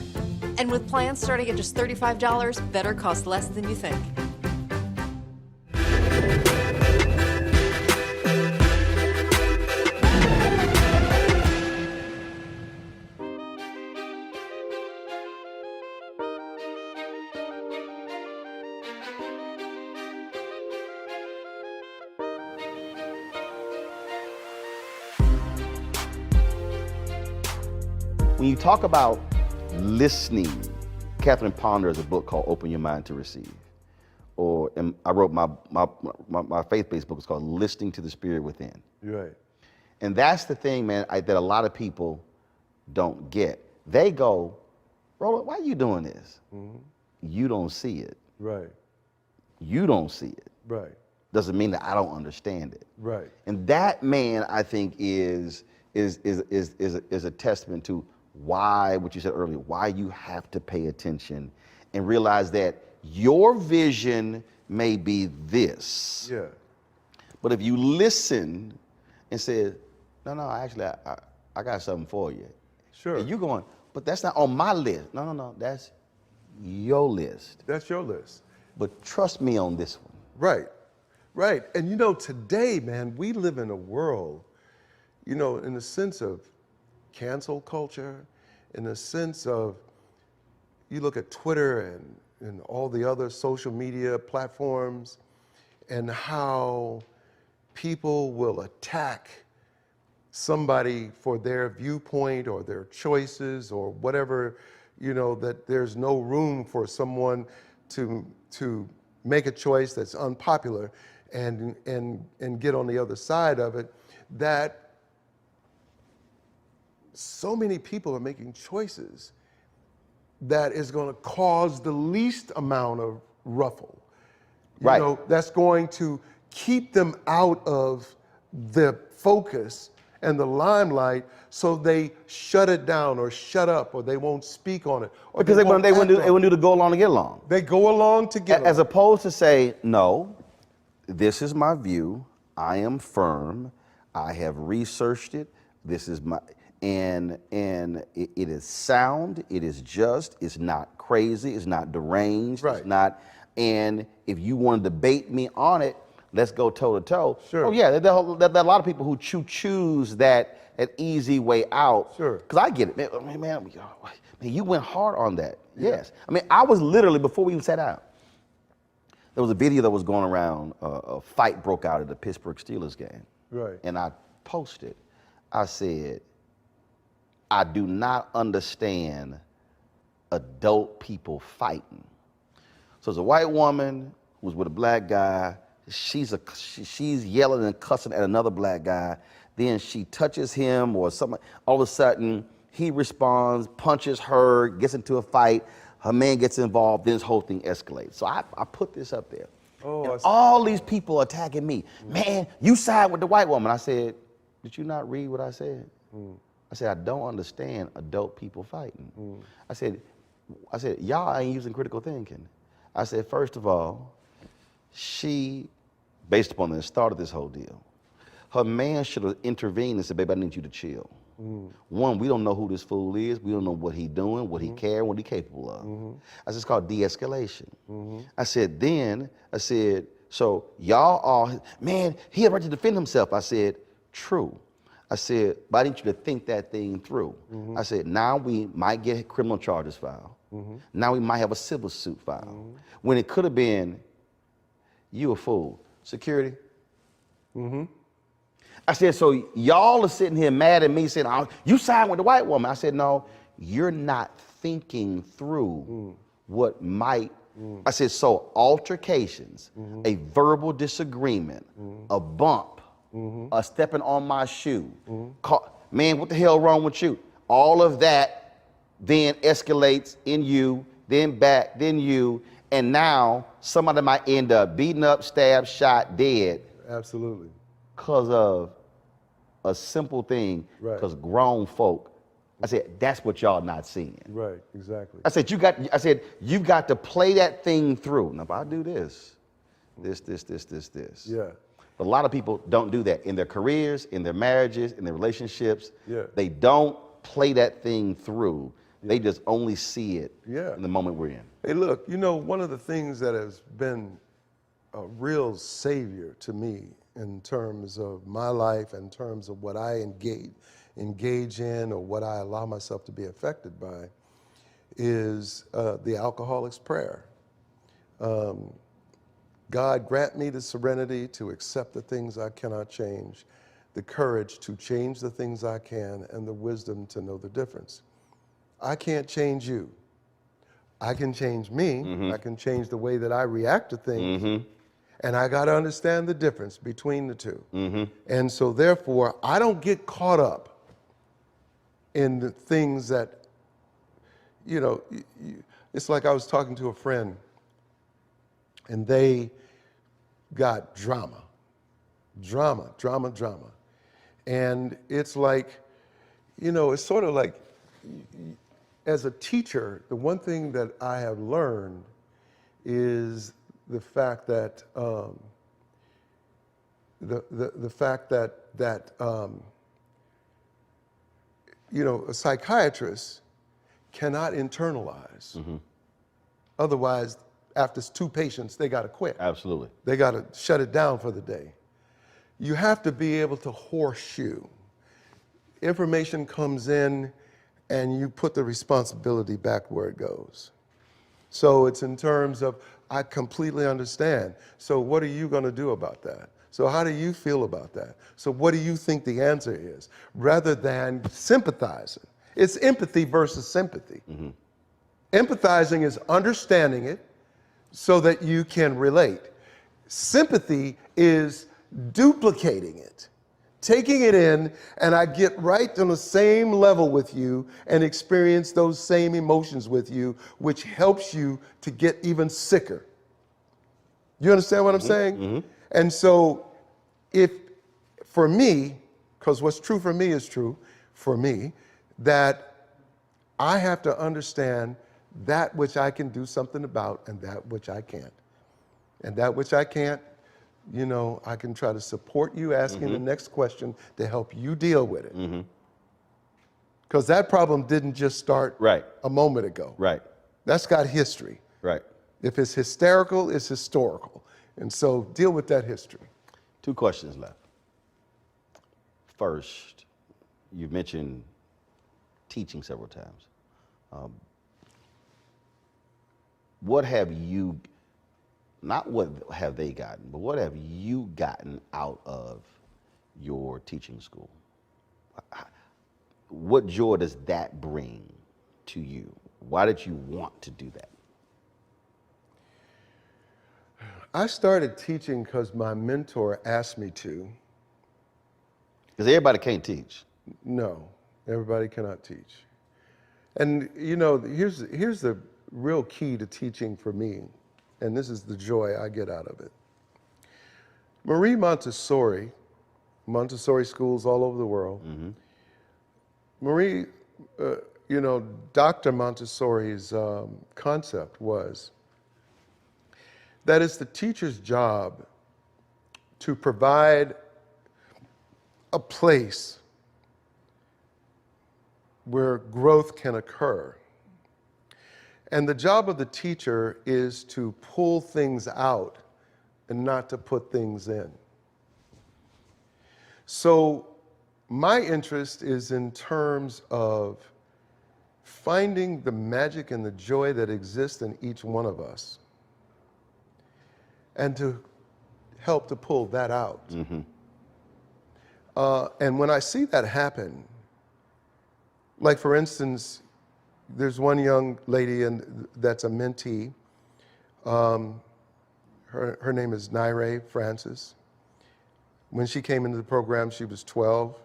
And with plans starting at just $35, better costs less than you think. When you talk about listening, Catherine Ponder has a book called Open Your Mind to Receive. And I wrote my faith-based book. It's called Listening to the Spirit Within. Right. And that's the thing, man, that a lot of people don't get. They go, Roland, why are you doing this? Mm-hmm. You don't see it. Right. You don't see it. Right. Doesn't mean that I don't understand it. Right. And that, man, I think is a testament to why, what you said earlier, why you have to pay attention and realize that your vision may be this. Yeah. But if you listen and say, no, actually, I got something for you. Sure. And you're going, but that's not on my list. No, that's your list. That's your list. But trust me on this one. Right. Right. And you know, today, man, we live in a world, you know, in the sense of cancel culture, in the sense of, you look at Twitter and all the other social media platforms and how people will attack somebody for their viewpoint or their choices or whatever, you know, that there's no room for someone to make a choice that's unpopular and get on the other side of it, that so many people are making choices that is going to cause the least amount of ruffle. You Right. know, that's going to keep them out of the focus and the limelight, so they shut it down or shut up or they won't speak on it. Or Because they want to do the go along to get along. They go along to get As along. opposed to say, no, this is my view. I am firm. I have researched it. This is my, and it is sound. It is just. It's not crazy. It's not deranged. Right. It's not. And if you want to debate me on it, let's go toe to toe. Sure. Oh yeah, there are a lot of people who choose that easy way out. Sure. Because I get it, man, you went hard on that. Yes. I mean, I was literally, before we even sat out, there was a video that was going around, a fight broke out at the Pittsburgh Steelers game. Right. And I posted, I said, I do not understand adult people fighting. So it's a white woman who was with a black guy. She's yelling and cussing at another black guy. Then she touches him or something. All of a sudden, he responds, punches her, gets into a fight. Her man gets involved. Then this whole thing escalates. So I put this up there. Oh, And all these people attacking me. Man, you side with the white woman. I said, did you not read what I said? I said, I don't understand adult people fighting. I said, y'all ain't using critical thinking. I said, first of all, she, based upon the start of this whole deal, her man should have intervened and said, babe, I need you to chill. One, we don't know who this fool is. We don't know what he doing, what he care, what he capable of. I said, it's called de-escalation. I said, so y'all are, man, he had a right to defend himself. I said, true. I said, but I need you to think that thing through. I said, now we might get criminal charges filed. Now we might have a civil suit filed. When it could have been, you a fool. Security. I said, so y'all are sitting here mad at me saying, oh, you signed with the white woman. I said, no, you're not thinking through what might. I said, so altercations, a verbal disagreement, a bump, a stepping on my shoe, man, what the hell wrong with you? All of that then escalates in you, then back, then you, and now somebody might end up beaten up, stabbed, shot, dead. Absolutely. Because of a simple thing, because grown folk. I said, that's what y'all not seeing. Right, exactly. I said, you've got to play that thing through. Now, if I do this. Yeah. But a lot of people don't do that in their careers, in their marriages, in their relationships. Yeah. They don't play that thing through. They just only see it Yeah. in the moment we're in. Hey, look, you know, one of the things that has been a real savior to me in terms of my life, in terms of what I engage in or what I allow myself to be affected by, is the alcoholic's prayer. God, grant me the serenity to accept the things I cannot change, the courage to change the things I can, and the wisdom to know the difference. I can't change you. I can change me. I can change the way that I react to things. And I got to understand the difference between the two. And so therefore, I don't get caught up in the things that, you know, it's like I was talking to a friend and they got drama. And it's like, you know, it's sort of like, as a teacher, the one thing that I have learned is the fact that you know, a psychiatrist cannot internalize. Otherwise, after 2 patients, they got to quit. Absolutely. They got to shut it down for the day. You have to be able to horseshoe. Information comes in, and you put the responsibility back where it goes. So it's in terms of, I completely understand. So what are you going to do about that? So how do you feel about that? So what do you think the answer is? Rather than sympathizing. It's empathy versus sympathy. Empathizing is understanding it so that you can relate. Sympathy is duplicating it. Taking it in, and I get right on the same level with you and experience those same emotions with you, which helps you to get even sicker. You understand what I'm saying? And so, if, for me, because what's true for me is true for me, that I have to understand that which I can do something about and that which I can't. And that which I can't, you know, I can try to support you asking the next question to help you deal with it. Because that problem didn't just start a moment ago. That's got history. If it's hysterical, it's historical. And so deal with that history. 2 questions left. First, you've mentioned teaching several times. What have you, not what have they gotten, but what have you gotten out of your teaching school? What joy does that bring to you? Why did you want to do that? I started teaching because my mentor asked me to. Because everybody can't teach. No, everybody cannot teach. And you know, here's the real key to teaching for me, and this is the joy I get out of it. Marie Montessori schools all over the world. Marie, you know, Dr. Montessori's concept was that it's the teacher's job to provide a place where growth can occur. And the job of the teacher is to pull things out and not to put things in. So My interest is in terms of finding the magic and the joy that exists in each one of us and to help to pull that out. And when I see that happen, like for instance, there's one young lady that's a mentee. Her name is Naire Francis. When she came into the program, she was 12,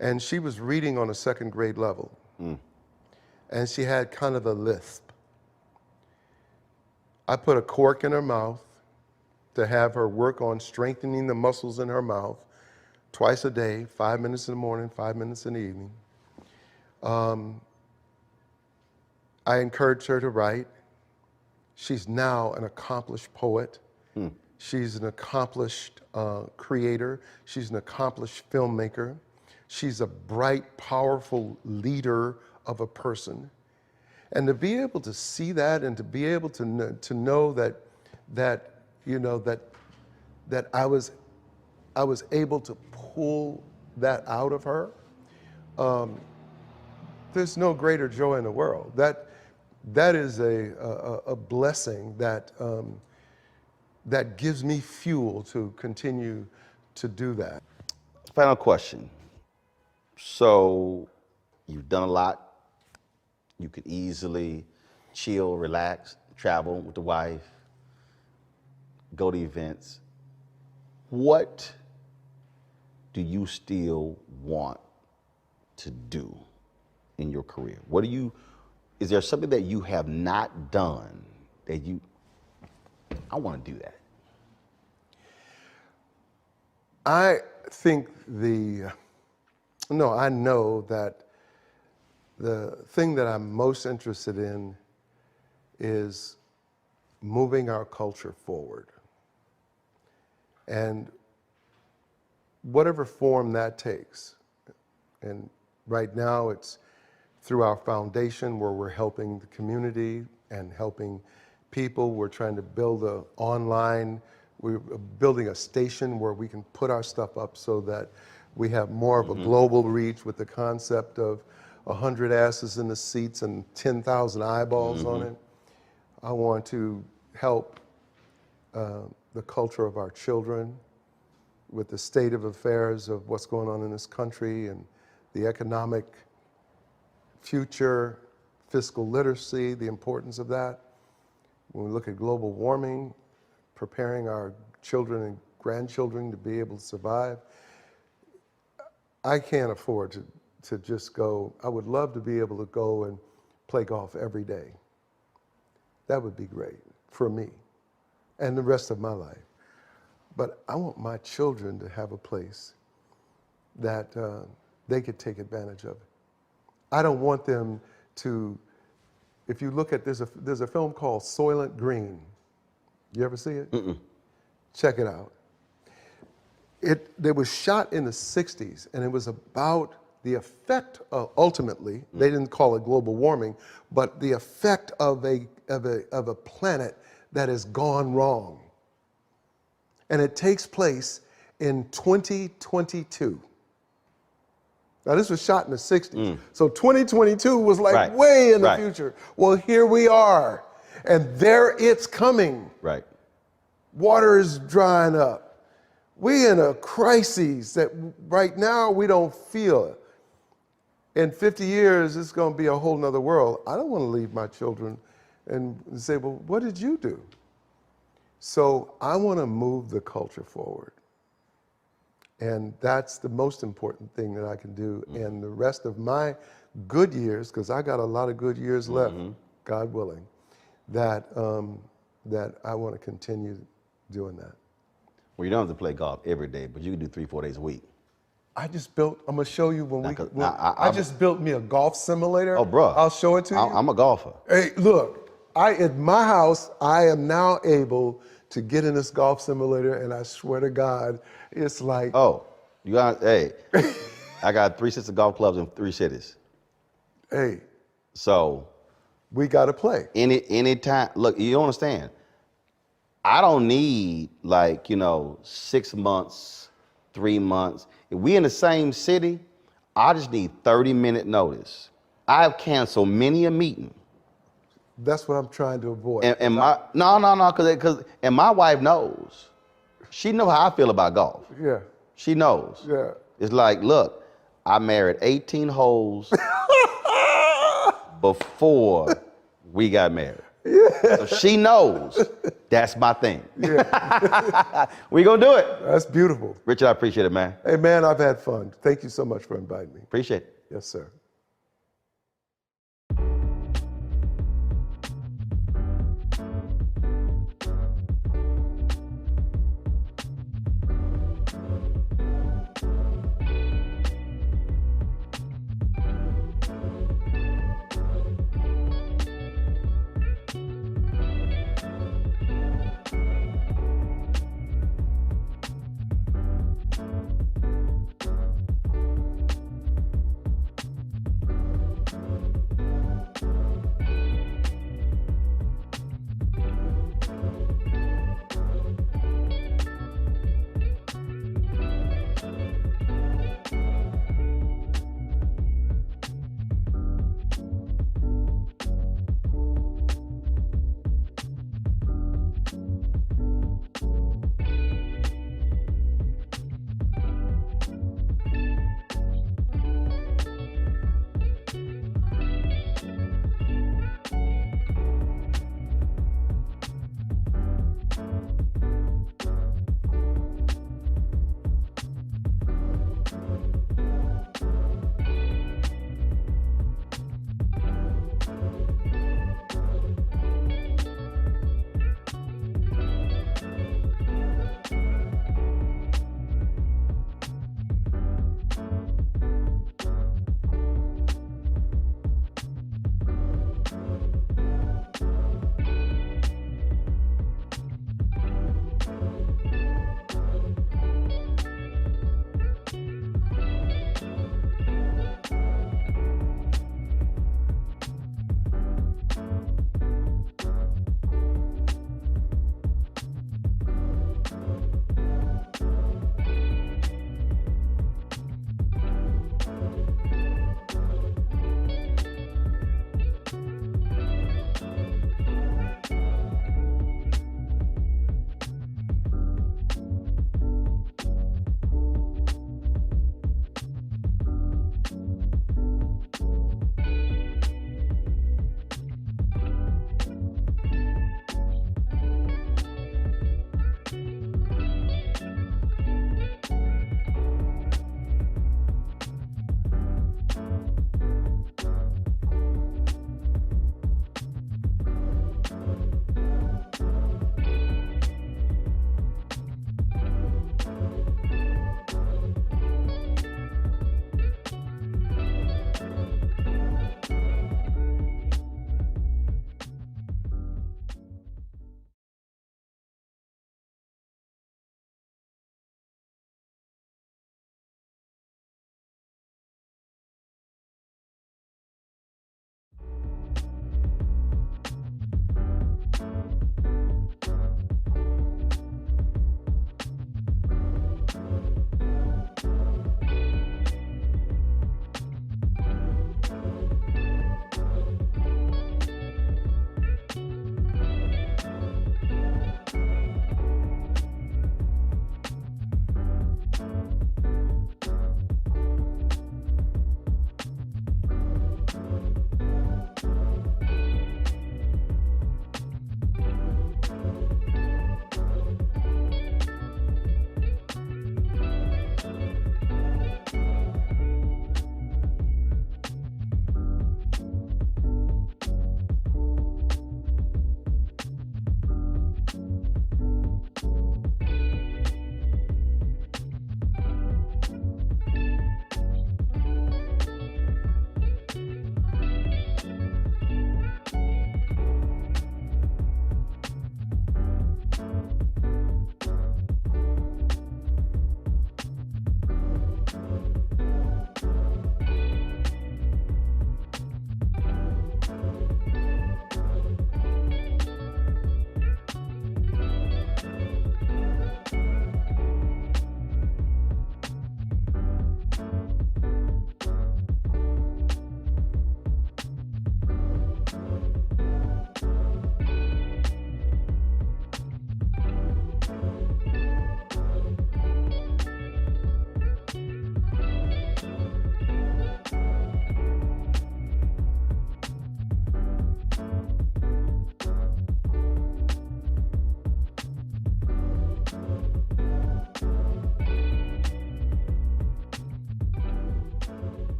and she was reading on a second grade level. And she had kind of a lisp. I put a cork in her mouth to have her work on strengthening the muscles in her mouth twice a day, 5 minutes in the morning, 5 minutes in the evening. I encouraged her to write. She's now an accomplished poet. She's an accomplished creator. She's an accomplished filmmaker. She's a bright, powerful leader of a person. And to be able to see that and to be able to know that I was able to pull that out of her, there's no greater joy in the world. That is a blessing that gives me fuel to continue to do that. Final question. So you've done a lot. You could easily chill, relax, travel with the wife, go to events. What do you still want to do in your career? Is there something that you have not done that I want to do that? I think I know that the thing that I'm most interested in is moving our culture forward. And whatever form that takes. And right now it's through our foundation where we're helping the community and helping people. We're trying to build we're building a station where we can put our stuff up so that we have more of a global reach with the concept of 100 asses in the seats and 10,000 eyeballs on it. I want to help the culture of our children with the state of affairs of what's going on in this country and the economic future, fiscal literacy, the importance of that. When we look at global warming, preparing our children and grandchildren to be able to survive, I can't afford to just go. I would love to be able to go and play golf every day. That would be great for me and the rest of my life. But I want my children to have a place that they could take advantage of. I don't want them to, if you look at, there's a film called Soylent Green. You ever see it? Check it out. It was shot in the 60s, and it was about the effect of, ultimately, they didn't call it global warming, but the effect of a planet that has gone wrong. And it takes place in 2022. Now, this was shot in the 60s. So 2022 was like way in the future. Well, here we are, and there it's coming. Right. Water is drying up. We in a crisis that right now we don't feel it. In 50 years, it's going to be a whole nother world. I don't want to leave my children and say, well, what did you do? So I want to move the culture forward. And that's the most important thing that I can do. And the rest of my good years, because I got a lot of good years left, God willing, that I want to continue doing that. Well, you don't have to play golf every day, but you can do 3-4 days a week. I just built, I'm going to show you I just built me a golf simulator. Oh, bro. I'll show it to you. I'm a golfer. Hey, look, at my house, I am now able to get in this golf simulator, and I swear to God, it's like. Oh, I got 3 sets of golf clubs in 3 cities. Hey. So. We got to play. Any time, look, you don't understand. I don't need 6 months, 3 months. If we in the same city, I just need 30-minute notice. I've canceled many a meeting. That's what I'm trying to avoid. And my and my wife knows. She know how I feel about golf. Yeah. She knows. Yeah. It's like, look, I married 18 holes before we got married. Yeah. So she knows that's my thing. Yeah. We gonna do it. That's beautiful. Richard, I appreciate it, man. Hey, man, I've had fun. Thank you so much for inviting me. Appreciate it. Yes, sir.